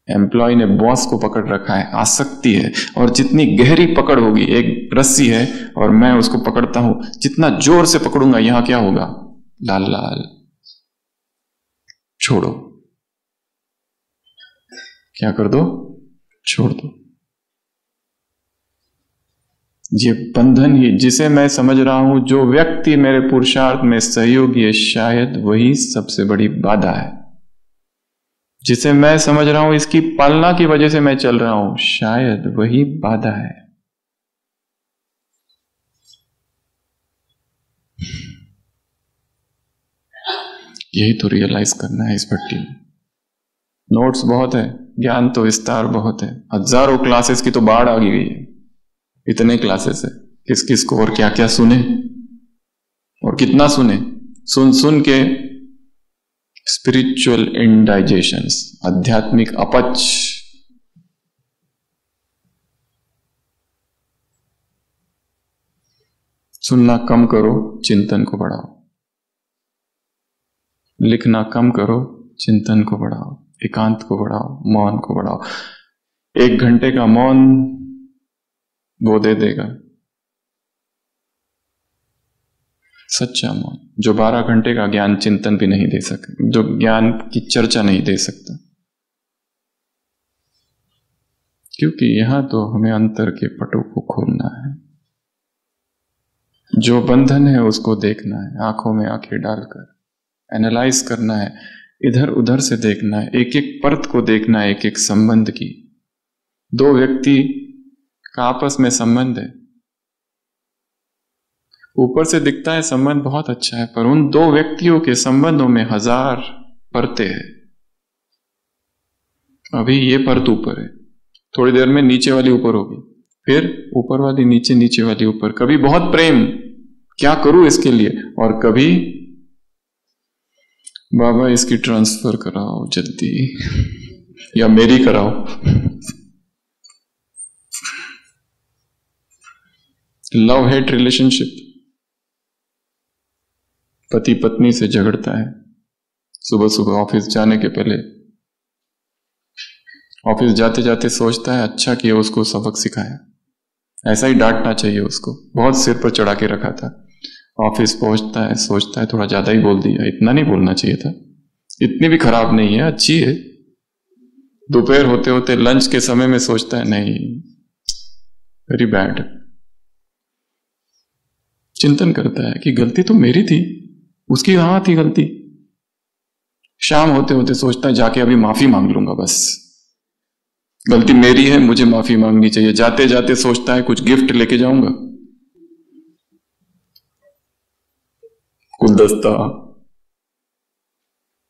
एम्प्लॉय ने बॉस को पकड़ रखा है। आसक्ति है, और जितनी गहरी पकड़ होगी, एक रस्सी है और मैं उसको पकड़ता हूं, जितना जोर से पकड़ूंगा यहां क्या होगा, लाल लाल। छोड़ो, क्या कर दो, छोड़ दो। ये बंधन ही, जिसे मैं समझ रहा हूं जो व्यक्ति मेरे पुरुषार्थ में सहयोगी है, शायद वही सबसे बड़ी बाधा है। जिसे मैं समझ रहा हूं इसकी पालना की वजह से मैं चल रहा हूं, शायद वही बाधा है। यही तो रियलाइज करना है इस भट्टी में। नोट्स बहुत है, ज्ञान तो विस्तार बहुत है, हजारों क्लासेस की तो बाढ़ आ गई है। इतने क्लासेस है, किस किस को और क्या क्या सुने और कितना सुने। सुन सुन के स्पिरिचुअल इंडाइजेशंस, आध्यात्मिक अपच। सुनना कम करो, चिंतन को बढ़ाओ। लिखना कम करो, चिंतन को बढ़ाओ, एकांत को बढ़ाओ, मौन को बढ़ाओ। 1 घंटे का मौन वो दे देगा सच्चा मौन, जो 12 घंटे का ज्ञान चिंतन भी नहीं दे सके, जो ज्ञान की चर्चा नहीं दे सकता। क्योंकि यहां तो हमें अंतर के पटों को खोलना है। जो बंधन है उसको देखना है, आंखों में आंखें डालकर एनालाइज करना है, इधर उधर से देखना है, एक एक परत को देखना है, एक एक संबंध की। 2 व्यक्ति का आपस में संबंध है, ऊपर से दिखता है संबंध बहुत अच्छा है, पर उन 2 व्यक्तियों के संबंधों में 1000 परतें हैं। अभी ये परत ऊपर है, थोड़ी देर में नीचे वाली ऊपर होगी, फिर ऊपर वाली नीचे, नीचे वाली ऊपर। कभी बहुत प्रेम, क्या करूं इसके लिए, और कभी बाबा इसकी ट्रांसफर कराओ जल्दी, या मेरी कराओ। लव हेट रिलेशनशिप, पति पत्नी से झगड़ता है, सुबह सुबह ऑफिस जाने के पहले, ऑफिस जाते जाते सोचता है अच्छा किया उसको सबक सिखाया, ऐसा ही डांटना चाहिए उसको, बहुत सिर पर चढ़ा के रखा था। ऑफिस पहुंचता है, सोचता है थोड़ा ज्यादा ही बोल दिया, इतना नहीं बोलना चाहिए था, इतनी भी खराब नहीं है, अच्छी है। दोपहर होते होते लंच के समय में सोचता है नहीं, वेरी बैड। चिंतन करता है कि गलती तो मेरी थी, उसकी कहां थी गलती। शाम होते होते सोचता है जाके अभी माफी मांग लूंगा, बस गलती मेरी है, मुझे माफी मांगनी चाहिए। जाते जाते सोचता है कुछ गिफ्ट लेके जाऊंगा, गुलदस्ता,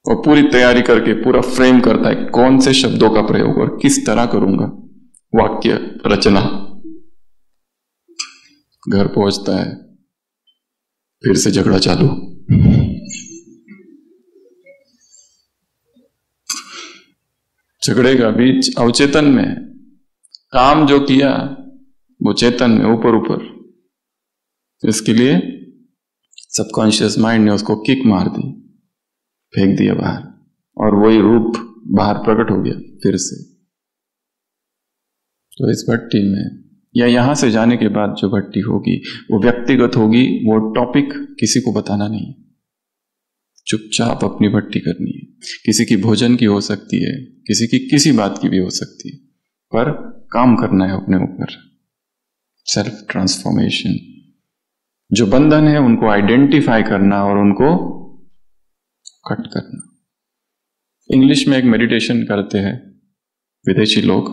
और पूरी तैयारी करके पूरा फ्रेम करता है कौन से शब्दों का प्रयोग और किस तरह करूंगा, वाक्य रचना। घर पहुंचता है, फिर से झगड़ा चालू। झगड़े का बीच अवचेतन में, काम जो किया वो चेतन में ऊपर ऊपर, इसके लिए सबकॉन्शियस माइंड ने उसको किक मार दी, फेंक दिया बाहर, और वही रूप बाहर प्रकट हो गया फिर से। तो इस भट्टी में या यहां से जाने के बाद जो भट्टी होगी वो व्यक्तिगत होगी, वो टॉपिक किसी को बताना नहीं, चुपचाप अपनी भट्टी करनी है। किसी की भोजन की हो सकती है, किसी की किसी बात की भी हो सकती है, पर काम करना है अपने ऊपर, सेल्फ ट्रांसफॉर्मेशन। जो बंधन है उनको आइडेंटिफाई करना और उनको कट करना। इंग्लिश में एक मेडिटेशन करते हैं विदेशी लोग।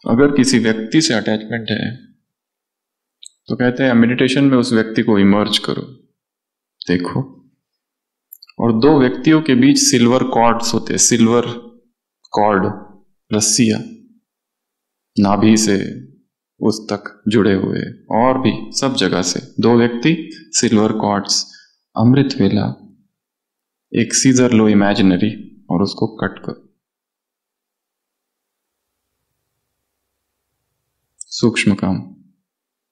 अगर किसी व्यक्ति से अटैचमेंट है तो कहते हैं मेडिटेशन में उस व्यक्ति को इमर्ज करो, देखो, और दो व्यक्तियों के बीच सिल्वर कॉर्ड्स होते हैं, सिल्वर कॉर्ड, रस्सियां नाभि से उस तक जुड़े हुए, और भी सब जगह से दो व्यक्ति, सिल्वर कॉर्ड्स। अमृत वेला एक सीजर लो इमेजिनरी और उसको कट करो। सूक्ष्म काम।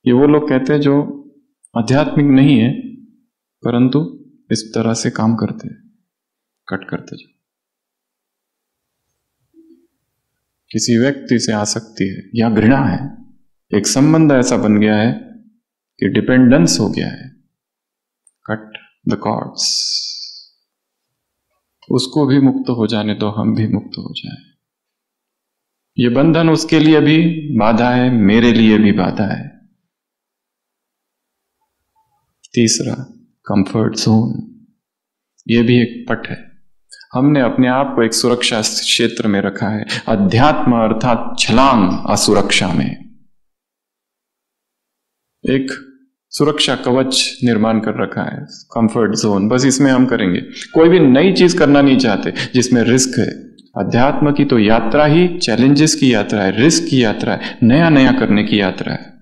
ये वो लोग कहते हैं जो आध्यात्मिक नहीं है परंतु इस तरह से काम करते हैं, कट करते जाओ। किसी व्यक्ति से आसक्ति है या घृणा है, एक संबंध ऐसा बन गया है कि डिपेंडेंस हो गया है, कट द कॉर्ड्स। उसको भी मुक्त हो जाने दो, हम भी मुक्त हो जाए। ये बंधन उसके लिए भी बाधा है, मेरे लिए भी बाधा है। तीसरा, कंफर्ट जोन। ये भी एक पट है। हमने अपने आप को एक सुरक्षा क्षेत्र में रखा है, अध्यात्म अर्थात छलांग असुरक्षा में। एक सुरक्षा कवच निर्माण कर रखा है, कंफर्ट जोन, बस इसमें हम करेंगे। कोई भी नई चीज करना नहीं चाहते जिसमें रिस्क है। अध्यात्म की तो यात्रा ही चैलेंजेस की यात्रा है, रिस्क की यात्रा है, नया नया करने की यात्रा है।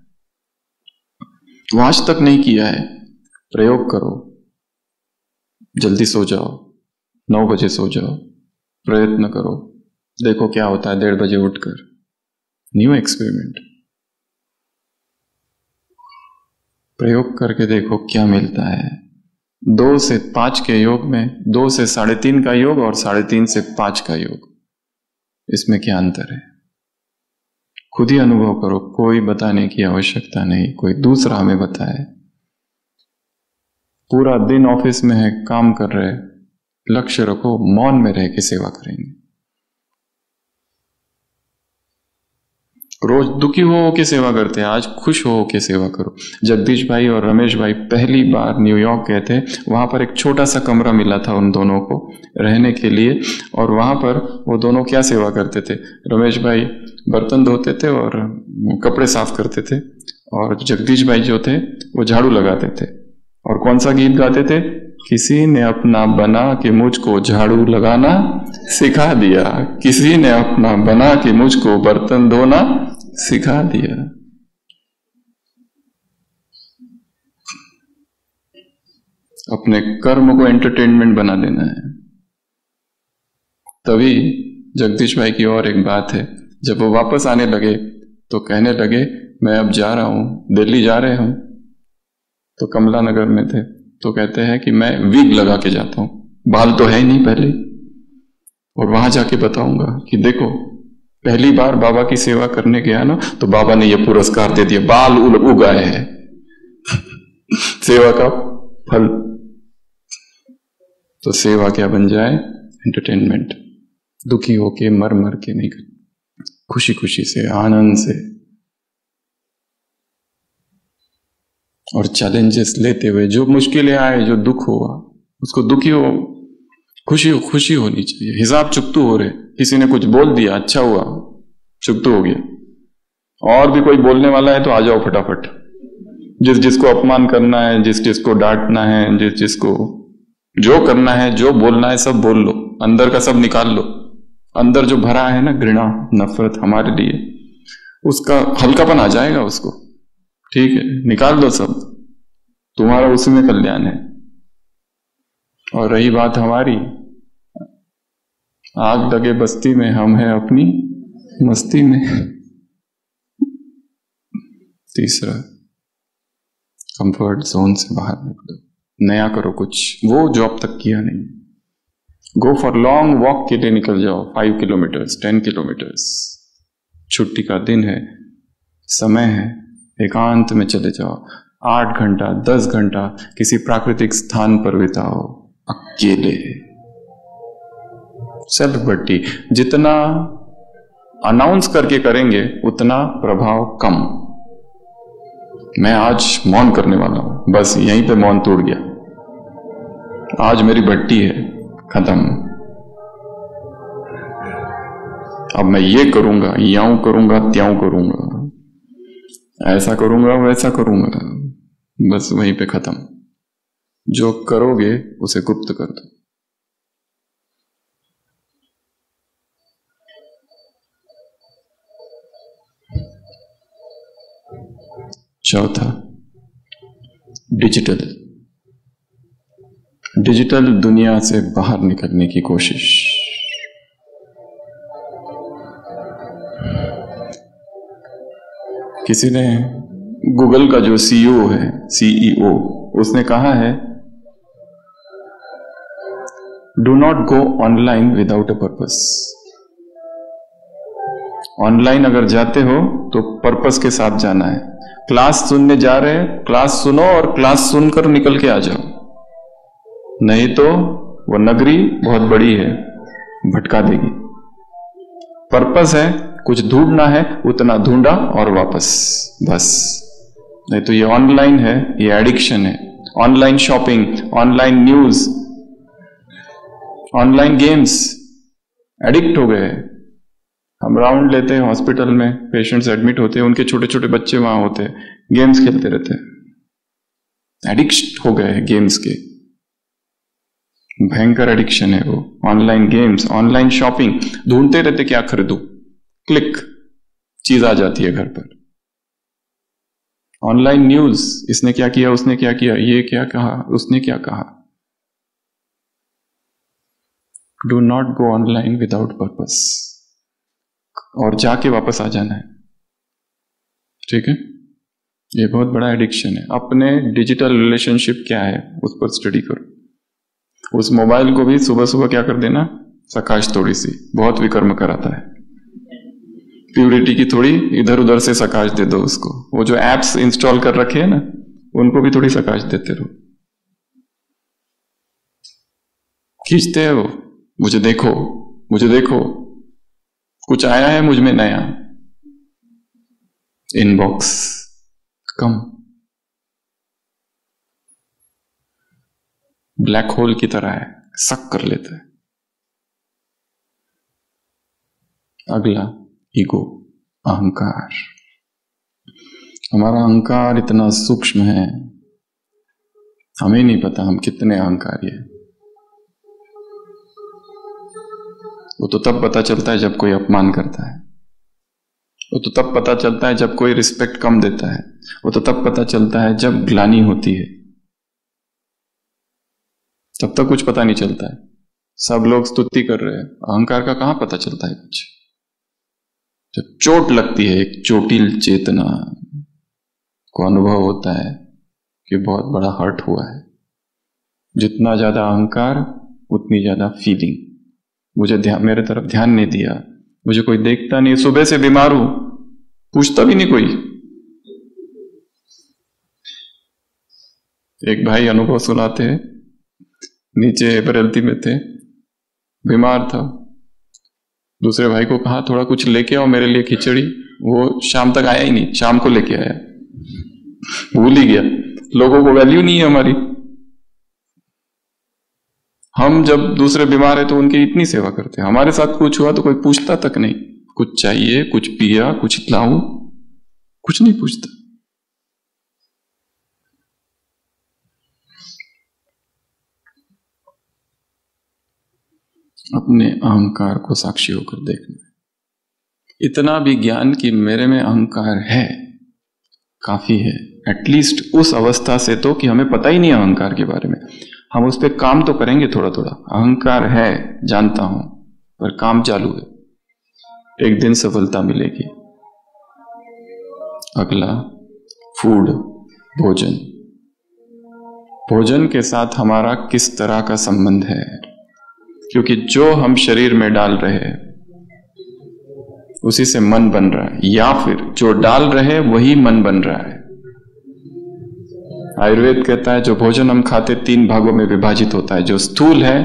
वो आज तक नहीं किया है, प्रयोग करो। जल्दी सो जाओ, 9 बजे सो जाओ, प्रयत्न करो, देखो क्या होता है 1:30 बजे उठकर। न्यू एक्सपेरिमेंट, प्रयोग करके देखो क्या मिलता है। 2 से 5 के योग में 2 से 3.5 का योग और 3.5 से 5 का योग, इसमें क्या अंतर है? खुद ही अनुभव करो, कोई बताने की आवश्यकता नहीं, कोई दूसरा हमें बताए। पूरा दिन ऑफिस में है, काम कर रहे, लक्ष्य रखो, मौन में रह के सेवा करेंगे। रोज दुखी हो के सेवा करते हैं, आज खुश हो के सेवा करो। जगदीश भाई और रमेश भाई पहली बार न्यूयॉर्क गए थे, वहां पर एक छोटा सा कमरा मिला था उन दोनों को रहने के लिए, और वहां पर वो दोनों क्या सेवा करते थे? रमेश भाई बर्तन धोते थे और कपड़े साफ करते थे, और जगदीश भाई जो थे वो झाड़ू लगाते थे। और कौन सा गीत गाते थे? किसी ने अपना बना के मुझको झाड़ू लगाना सिखा दिया, किसी ने अपना बना के मुझको बर्तन धोना सिखा दिया। अपने कर्म को एंटरटेनमेंट बना देना है। तभी जगदीश भाई की और एक बात है, जब वो वापस आने लगे तो कहने लगे मैं अब जा रहा हूं, दिल्ली जा रहे हूं। तो कमला नगर में थे, तो कहते हैं कि मैं विग लगा के जाता हूं, बाल तो है ही नहीं पहले, और वहां जाके बताऊंगा कि देखो पहली बार बाबा की सेवा करने गया ना, तो बाबा ने ये पुरस्कार दे दिया, बाल उगाए हैं सेवा का फल। तो सेवा क्या बन जाए? एंटरटेनमेंट। दुखी होके मर मर के नहीं, खुशी खुशी से, आनंद से, और चैलेंजेस लेते हुए। जो मुश्किलें आए, जो दुख हुआ, उसको दुखी हो, खुशी होनी चाहिए। हिसाब चुकतू हो रहे, किसी ने कुछ बोल दिया, अच्छा हुआ, चुकतू हो गया। और भी कोई बोलने वाला है तो आ जाओ फटाफट। जिसको अपमान करना है, जिसको डांटना है, जिसको जो करना है, जो बोलना है, सब बोल लो, अंदर का सब निकाल लो। अंदर जो भरा है ना घृणा, नफरत हमारे लिए, उसका हल्कापन आ जाएगा उसको। ठीक है, निकाल दो सब, तुम्हारा उसी में कल्याण है। और रही बात हमारी, आग लगे बस्ती में, हम हैं अपनी मस्ती में। तीसरा, कंफर्ट जोन से बाहर निकलो, नया करो कुछ, वो जो अब तक किया नहीं। गो फॉर लॉन्ग वॉक के लिए निकल जाओ, 5 किलोमीटर्स, 10 किलोमीटर्स। छुट्टी का दिन है, समय है, एकांत में चले जाओ, 8 घंटा 10 घंटा किसी प्राकृतिक स्थान पर बिताओ, अकेले। सेल्फ भट्टी। जितना अनाउंस करके करेंगे उतना प्रभाव कम। मैं आज मौन करने वाला हूं, बस यहीं पे मौन टूट गया, आज मेरी भट्टी है, खत्म। अब मैं ये करूंगा, याऊं करूंगा, त्यों करूंगा, ऐसा करूंगा, वैसा करूंगा, बस वहीं पे खत्म। जो करोगे उसे गुप्त कर दो। चौथा, डिजिटल दुनिया से बाहर निकलने की कोशिश। किसी ने, गूगल का जो सीईओ उसने कहा है, do not go online without a purpose. Online अगर जाते हो तो पर्पस के साथ जाना है। क्लास सुनने जा रहे हैं, क्लास सुनो और क्लास सुनकर निकल के आ जाओ, नहीं तो वो नगरी बहुत बड़ी है, भटका देगी। पर्पस है, कुछ ढूंढना है, उतना ढूंढा और वापस, बस। नहीं तो ये ऑनलाइन है, ये एडिक्शन है। Online shopping, online news, online games, addict हो गए। हम राउंड लेते हैं हॉस्पिटल में, पेशेंट्स एडमिट होते हैं, उनके छोटे छोटे बच्चे वहां होते हैं, गेम्स खेलते रहते हैं, एडिक्ट हो गए हैं गेम्स के। भयंकर एडिक्शन है वो, ऑनलाइन गेम्स, ऑनलाइन शॉपिंग, ढूंढते रहते क्या खरीदूं, क्लिक, चीज आ जाती है घर पर। ऑनलाइन न्यूज, इसने क्या किया, उसने क्या किया, ये क्या कहा, उसने क्या कहा। Do not go online without purpose, और जाके वापस आ जाना है, ठीक है। ये बहुत बड़ा एडिक्शन है। अपने डिजिटल रिलेशनशिप क्या है उस पर स्टडी करो। उस मोबाइल को भी सुबह सुबह क्या कर देना, सकाश थोड़ी सी, बहुत विकर्म कराता है, प्यूरिटी की थोड़ी इधर उधर से सकाश दे दो उसको। वो जो एप्स इंस्टॉल कर रखे हैं ना, उनको भी थोड़ी सकाश देते रहो। खींचते हैं वो, मुझे देखो, मुझे देखो, कुछ आया है मुझ में नया, इनबॉक्स कम। ब्लैक होल की तरह है, सक कर लेता है। अगला, ईगो, अहंकार। हमारा अहंकार इतना सूक्ष्म है, हमें नहीं पता हम कितने अहंकारी हैं। वो तो तब पता चलता है जब कोई अपमान करता है, वो तो तब पता चलता है जब कोई रिस्पेक्ट कम देता है, वो तो तब पता चलता है जब ग्लानि होती है, तब तक कुछ पता नहीं चलता है। सब लोग स्तुति कर रहे हैं, अहंकार का कहां पता चलता है कुछ। जब चोट लगती है, एक चोटिल चेतना को अनुभव होता है कि बहुत बड़ा हर्ट हुआ है। जितना ज्यादा अहंकार उतनी ज्यादा फीलिंग। मुझे मेरे तरफ ध्यान नहीं दिया, मुझे कोई देखता नहीं, सुबह से बीमार हूं, पूछता भी नहीं कोई। एक भाई अनुभव सुनाते हैं, नीचे बरेलती में थे, बीमार था, दूसरे भाई को कहा थोड़ा कुछ लेके आओ मेरे लिए खिचड़ी, वो शाम तक आया ही नहीं, शाम को लेके आया, भूल ही गया। लोगों को वैल्यू नहीं है हमारी। हम जब दूसरे बीमार है तो उनकी इतनी सेवा करते हैं, हमारे साथ कुछ हुआ तो कोई पूछता तक नहीं, कुछ चाहिए, कुछ पिया, कुछ लाऊं, कुछ नहीं पूछता। अपने अहंकार को साक्षी होकर देखना। इतना भी ज्ञान कि मेरे में अहंकार है काफी है, एटलीस्ट उस अवस्था से तो कि हमें पता ही नहीं अहंकार के बारे में। हम उस पर काम तो करेंगे थोड़ा थोड़ा, अहंकार है जानता हूं, पर काम चालू है, एक दिन सफलता मिलेगी। अगला, फूड, भोजन। भोजन के साथ हमारा किस तरह का संबंध है, क्योंकि जो हम शरीर में डाल रहे हैं उसी से मन बन रहा है, या फिर जो डाल रहे वही मन बन रहा है। आयुर्वेद कहता है जो भोजन हम खाते 3 भागों में विभाजित होता है, जो स्थूल है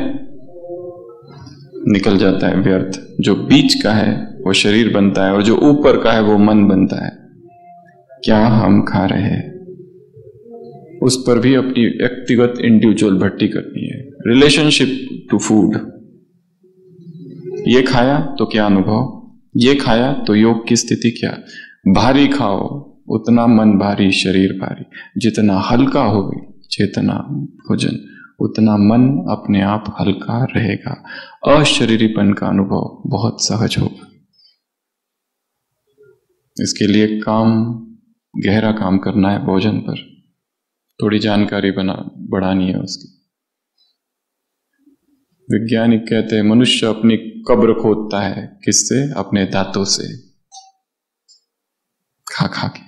निकल जाता है व्यर्थ, जो बीच का है वो शरीर बनता है, और जो ऊपर का है वो मन बनता है। क्या हम खा रहे हैं? उस पर भी अपनी व्यक्तिगत इंडिविजुअल भट्टी करनी है। रिलेशनशिप टू फूड, ये खाया तो क्या अनुभव, ये खाया तो योग की स्थिति क्या। भारी खाओ उतना मन भारी शरीर भारी, जितना हल्का होगी चेतना भोजन उतना मन अपने आप हल्का रहेगा, अशरीरीपन का अनुभव बहुत सहज होगा। इसके लिए गहरा काम करना है, भोजन पर थोड़ी जानकारी बढ़ानी है उसकी। वैज्ञानिक कहते हैं मनुष्य अपनी कब्र खोदता है, किससे, अपने दांतों से, खा खा के।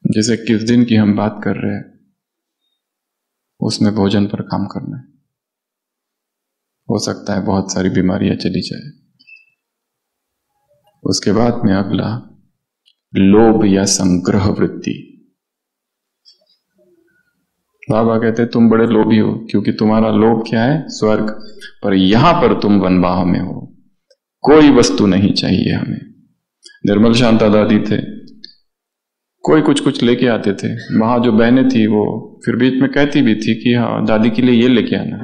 जैसे किस दिन की हम बात कर रहे हैं, उसमें भोजन पर काम करना है। हो सकता है बहुत सारी बीमारियां चली जाए। उसके बाद में अगला, लोभ या संग्रह वृत्ति। बाबा कहते तुम बड़े लोभी हो, क्योंकि तुम्हारा लोभ क्या है, स्वर्ग, पर यहां पर तुम वनवाह में हो, कोई वस्तु नहीं चाहिए हमें। निर्मल शांता दादी थे, कोई कुछ कुछ लेके आते थे, वहां जो बहनें थी वो फिर बीच में कहती भी थी कि हाँ दादी के लिए ये लेके आना।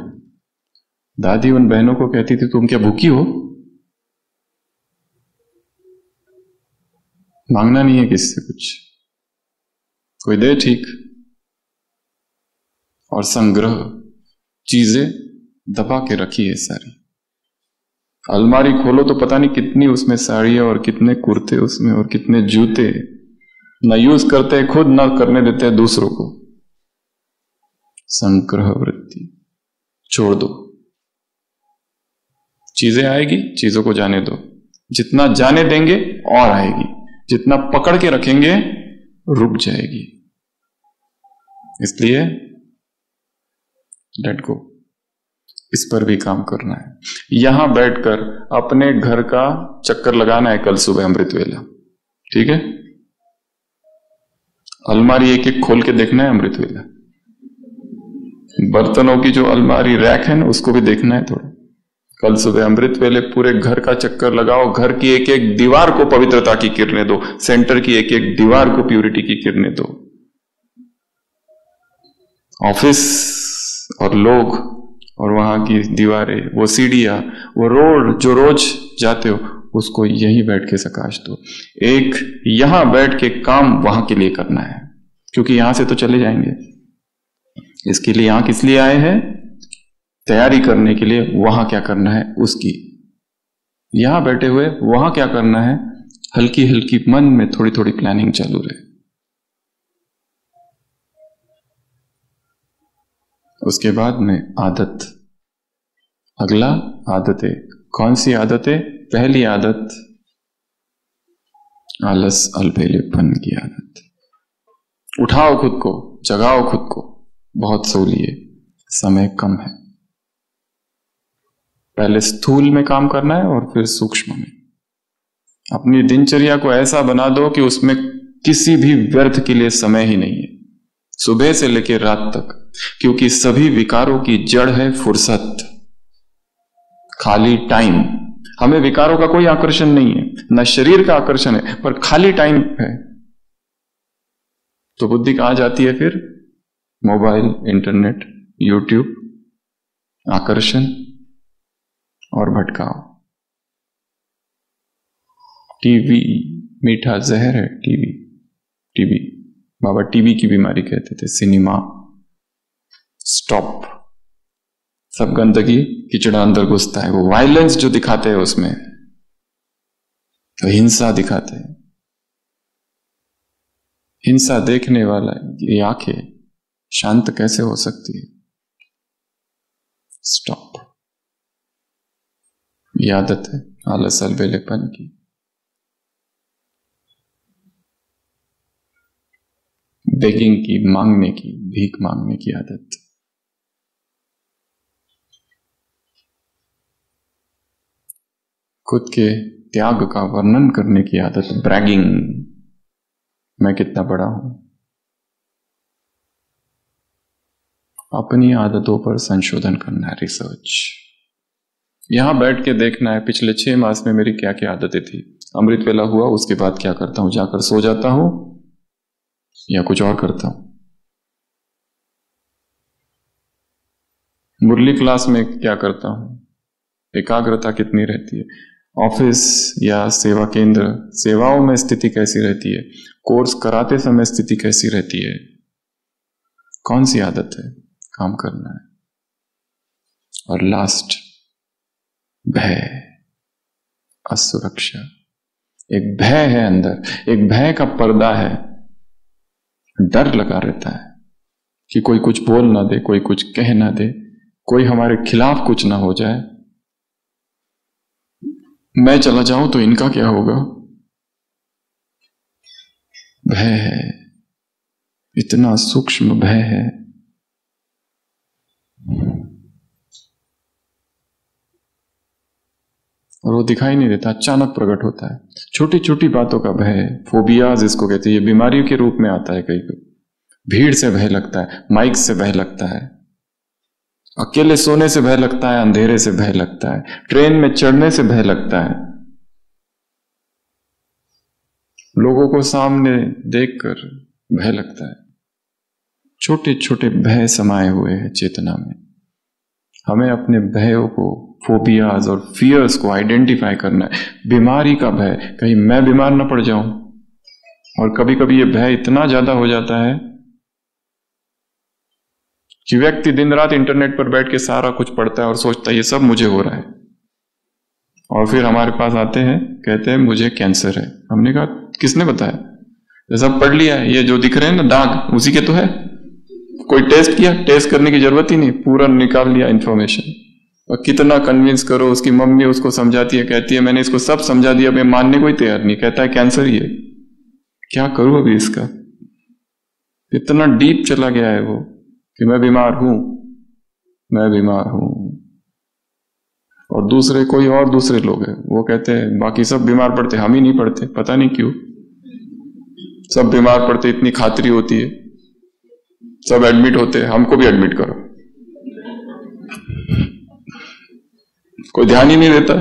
दादी उन बहनों को कहती थी तुम क्या भूखी हो, मांगना नहीं है किससे कुछ, कोई दे ठीक। और संग्रह, चीजें दबा के रखी है सारी। अलमारी खोलो तो पता नहीं कितनी उसमें साड़ियां और कितने कुर्ते उसमें और कितने जूते, न यूज करते हैं खुद, न करने देते हैं दूसरों को। संग्रह वृत्ति छोड़ दो। चीजें आएगी, चीजों को जाने दो। जितना जाने देंगे और आएगी, जितना पकड़ के रखेंगे रुक जाएगी। इसलिए लेट गो, इस पर भी काम करना है। यहां बैठकर अपने घर का चक्कर लगाना है कल सुबह अमृत वेला, ठीक है। अलमारी एक एक खोल के देखना है अमृत वेला। बर्तनों की जो अलमारी रैक है ना, उसको भी देखना है थोड़ा। कल सुबह अमृत वेले पूरे घर का चक्कर लगाओ, घर की एक एक दीवार को पवित्रता की किरणें दो, सेंटर की एक एक दीवार को प्यूरिटी की किरणें दो। ऑफिस और लोग और वहां की दीवारें, वो सीढ़ियां, वो रोड जो रोज जाते हो, उसको यहीं बैठ के सकाश दो। एक यहां बैठ के काम वहां के लिए करना है, क्योंकि यहां से तो चले जाएंगे। इसके लिए यहां किस लिए आए हैं, तैयारी करने के लिए। वहां क्या करना है उसकी, यहां बैठे हुए वहां क्या करना है, हल्की हल्की मन में थोड़ी थोड़ी प्लानिंग चालू रहे। उसके बाद में आदत, अगला आदतें। कौन सी आदतें, पहली आदत आलस अलबेलेपन की आदत। उठाओ खुद को, जगाओ खुद को, बहुत सो लिए, समय कम है। पहले स्थूल में काम करना है और फिर सूक्ष्म में। अपनी दिनचर्या को ऐसा बना दो कि उसमें किसी भी व्यर्थ के लिए समय ही नहीं है, सुबह से लेकर रात तक, क्योंकि सभी विकारों की जड़ है फुर्सत, खाली टाइम। हमें विकारों का कोई आकर्षण नहीं है, न शरीर का आकर्षण है, पर खाली टाइम है। तो बुद्धि कहां जाती है फिर, मोबाइल, इंटरनेट, यूट्यूब, आकर्षण और भटकाव। टीवी मीठा जहर है, टीवी बाबा टीबी की बीमारी कहते थे। सिनेमा, स्टॉप, सब गंदगी कीचड़ा अंदर घुसता है। वो वायलेंस जो दिखाते हैं उसमें, तो हिंसा दिखाते हैं। हिंसा देखने वाला ये आंखें शांत कैसे हो सकती है। स्टॉप, ये आदत है आलस अलबेलेपन की। बेगिंग की, मांगने की, भीख मांगने की आदत। खुद के त्याग का वर्णन करने की आदत, ब्रैगिंग, मैं कितना बड़ा हूं। अपनी आदतों पर संशोधन करना है, रिसर्च। यहां बैठ के देखना है पिछले 6 मास में मेरी क्या क्या आदतें थी। अमृत वेला हुआ उसके बाद क्या करता हूं, जाकर सो जाता हूं या कुछ और करता हूं। मुरली क्लास में क्या करता हूं, एकाग्रता कितनी रहती है। ऑफिस या सेवा केंद्र, सेवाओं में स्थिति कैसी रहती है। कोर्स कराते समय स्थिति कैसी रहती है। कौन सी आदत है काम करना है। और लास्ट, भय, असुरक्षा। एक भय है अंदर, एक भय का पर्दा है, डर लगा रहता है कि कोई कुछ बोल ना दे, कोई कुछ कह ना दे, कोई हमारे खिलाफ कुछ ना हो जाए। मैं चला जाऊं तो इनका क्या होगा। भय है, इतना सूक्ष्म भय है। और वो दिखाई नहीं देता, अचानक प्रकट होता है। छोटी छोटी बातों का भय, फोबियाज इसको कहते हैं। ये बीमारियों के रूप में आता है। कई भीड़ से भय लगता है, माइक से भय लगता है, अकेले सोने से भय लगता है, अंधेरे से भय लगता है, ट्रेन में चढ़ने से भय लगता है, लोगों को सामने देखकर भय लगता है। छोटे छोटे भय समाये हुए हैं चेतना में। हमें अपने भयों को, फोबियाज और फियर्स को आइडेंटिफाई करना है। बीमारी का भय, कहीं मैं बीमार ना पड़ जाऊं। और कभी कभी ये भय इतना ज्यादा हो जाता है कि व्यक्ति दिन रात इंटरनेट पर बैठ के सारा कुछ पढ़ता है और सोचता है ये सब मुझे हो रहा है। और फिर हमारे पास आते हैं, कहते हैं मुझे कैंसर है। हमने कहा किसने बताया, ये सब पढ़ लिया है, ये जो दिख रहे हैं ना दाग उसी के तो है। कोई टेस्ट किया, टेस्ट करने की जरूरत ही नहीं, पूरा निकाल लिया इंफॉर्मेशन। और कितना कन्विंस करो, उसकी मम्मी उसको समझाती है, कहती है मैंने इसको सब समझा दिया, मैं मानने को ही तैयार नहीं, कहता है कैंसर ही है। क्या करूं अभी इसका। इतना डीप चला गया है वो कि मैं बीमार हूं, मैं बीमार हूं। और दूसरे कोई और दूसरे लोग हैं, वो कहते हैं बाकी सब बीमार पड़ते, हम ही नहीं पड़ते, पता नहीं क्यों। सब बीमार पड़ते, इतनी खातरी होती है, सब एडमिट होते, हमको भी एडमिट करो। कोई ध्यान ही नहीं देता।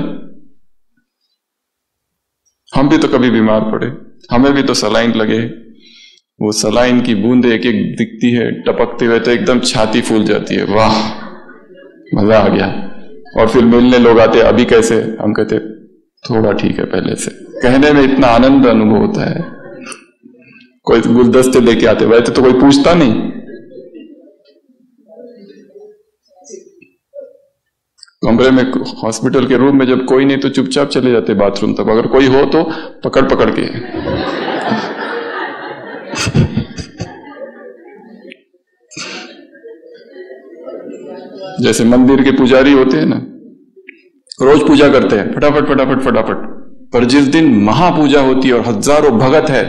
हम भी तो कभी बीमार पड़े, हमें भी तो सलाइन लगे। वो सलाइन की बूंदे एक एक दिखती है टपकते हुए तो एकदम छाती फूल जाती है, वाह मजा आ गया। और फिर मिलने लोग आते, अभी कैसे, हम कहते थोड़ा ठीक है पहले से। कहने में इतना आनंद अनुभव होता है। कोई गुलदस्ते लेके आते, वैसे तो कोई पूछता नहीं। कमरे में, हॉस्पिटल के रूम में जब कोई नहीं तो चुपचाप चले जाते बाथरूम तक। अगर कोई हो तो पकड़ पकड़ के। जैसे मंदिर के पुजारी होते हैं ना, रोज पूजा करते हैं फटाफट फटाफट फटाफट, पर जिस दिन महापूजा होती है और हजारों भगत है,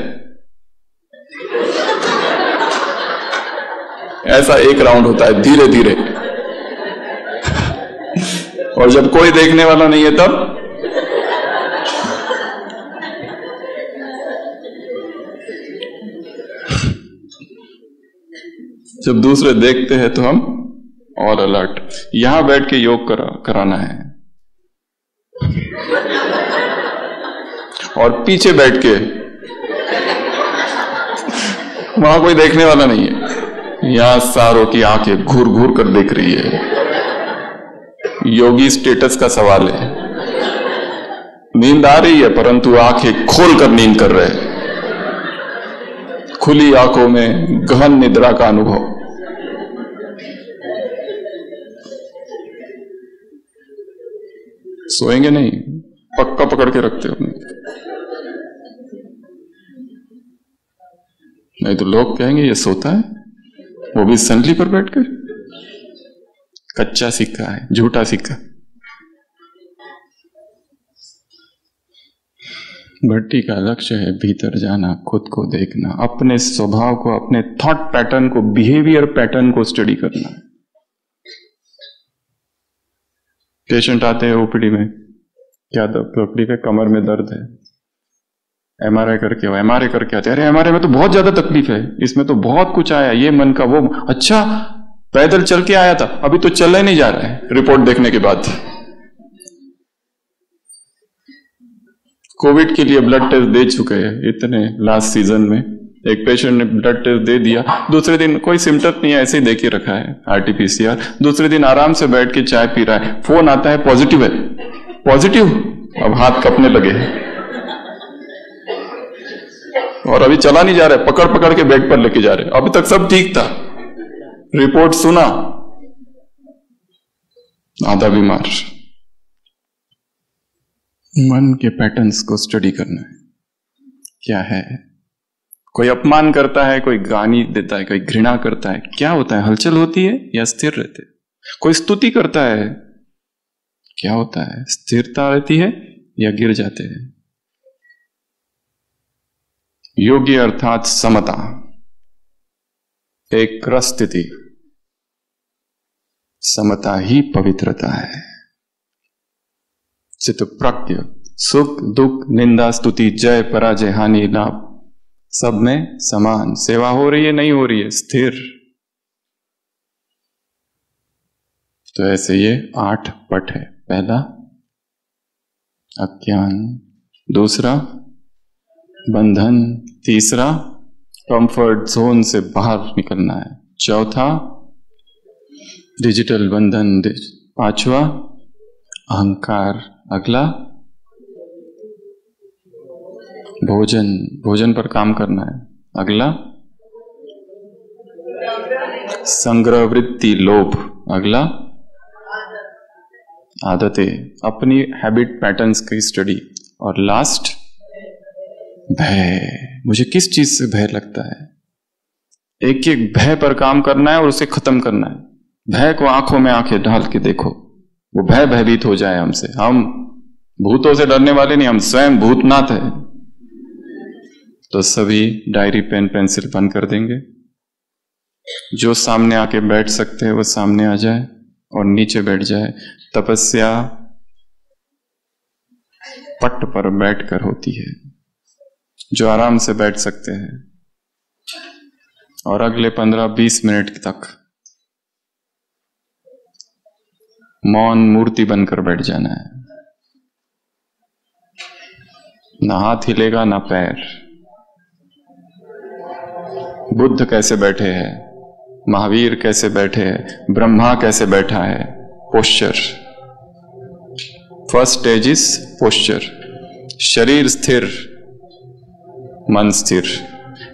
ऐसा एक राउंड होता है धीरे धीरे। और जब कोई देखने वाला नहीं है तब जब दूसरे देखते हैं तो हम और अलर्ट। यहां बैठ के योग कराना है और पीछे बैठ के, वहां कोई देखने वाला नहीं है, यहां सारों की आंखें घूर घूर कर देख रही है। योगी स्टेटस का सवाल है। नींद आ रही है परंतु आंखें खोल कर नींद कर रहे हैं। खुली आंखों में गहन निद्रा का अनुभव। सोएंगे नहीं, पक्का पकड़ के रखते हो। नहीं तो लोग कहेंगे ये सोता है, वो भी संडली पर बैठकर। कच्चा सिक्का है, झूठा सिक्का। भट्टी का लक्ष्य है भीतर जाना, खुद को देखना, अपने स्वभाव को, अपने थॉट पैटर्न को, बिहेवियर पैटर्न को स्टडी करना। पेशेंट आते हैं ओपीडी में, क्या ओपीडी पे कमर में दर्द है, एमआरआई करके हो, एमआरआई करके आते हैं, अरे एमआरआई में तो बहुत ज्यादा तकलीफ है, इसमें तो बहुत कुछ आया, ये मन का वो, अच्छा पैदल चल के आया था, अभी तो चलने नहीं जा रहा है रिपोर्ट देखने के बाद। कोविड के लिए ब्लड टेस्ट दे चुके हैं इतने लास्ट सीजन में। एक पेशेंट ने ब्लड टेस्ट दे दिया, दूसरे दिन कोई सिम्टम नहीं है, ऐसे ही देख ही रखा है आरटीपीसीआर, दूसरे दिन आराम से बैठ के चाय पी रहा है, फोन आता है पॉजिटिव है, पॉजिटिव, अब हाथ कपने लगे और अभी चला नहीं जा रहा है, पकड़ पकड़ के बेड पर लेके जा रहे, अभी तक सब ठीक था, रिपोर्ट सुना आधा बीमार। मन के पैटर्न्स को स्टडी करना है, क्या है, कोई अपमान करता है, कोई गाली देता है, कोई घृणा करता है, क्या होता है, हलचल होती है या स्थिर रहते हैं? कोई स्तुति करता है, क्या होता है, स्थिरता रहती है या गिर जाते हैं? योगी अर्थात समता, एक रस स्थिति, समता ही पवित्रता है। चित्त प्रज्ञ, सुख दुख निंदा स्तुति जय पराजय हानि लाभ सब में समान, सेवा हो रही है नहीं हो रही है, स्थिर। तो ऐसे ये 8 पट है। पहला अज्ञान, दूसरा बंधन, तीसरा कंफर्ट जोन से बाहर निकलना है, चौथा डिजिटल बंधन, पांचवा अहंकार, अगला भोजन, भोजन पर काम करना है, अगला संग्रह वृत्ति लोभ, अगला आदतें, अपनी हैबिट पैटर्न्स की स्टडी, और लास्ट भय, मुझे किस चीज से भय लगता है, एक एक भय पर काम करना है और उसे खत्म करना है। भय को आंखों में आंखें डाल के देखो, वो भय भयभीत हो जाए हमसे। हम भूतों से डरने वाले नहीं, हम स्वयं भूतनाथ है। तो सभी डायरी पेन पेंसिल बंद कर देंगे, जो सामने आके बैठ सकते हैं वो सामने आ जाए और नीचे बैठ जाए। तपस्या पट पर बैठकर होती है, जो आराम से बैठ सकते हैं, और अगले 15-20 मिनट तक मौन मूर्ति बनकर बैठ जाना है। ना हाथ हिलेगा ना पैर। बुद्ध कैसे बैठे हैं, महावीर कैसे बैठे हैं, ब्रह्मा कैसे बैठा है, posture. First stage is posture. शरीर स्थिर, मन स्थिर।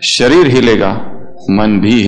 शरीर हिलेगा, मन भी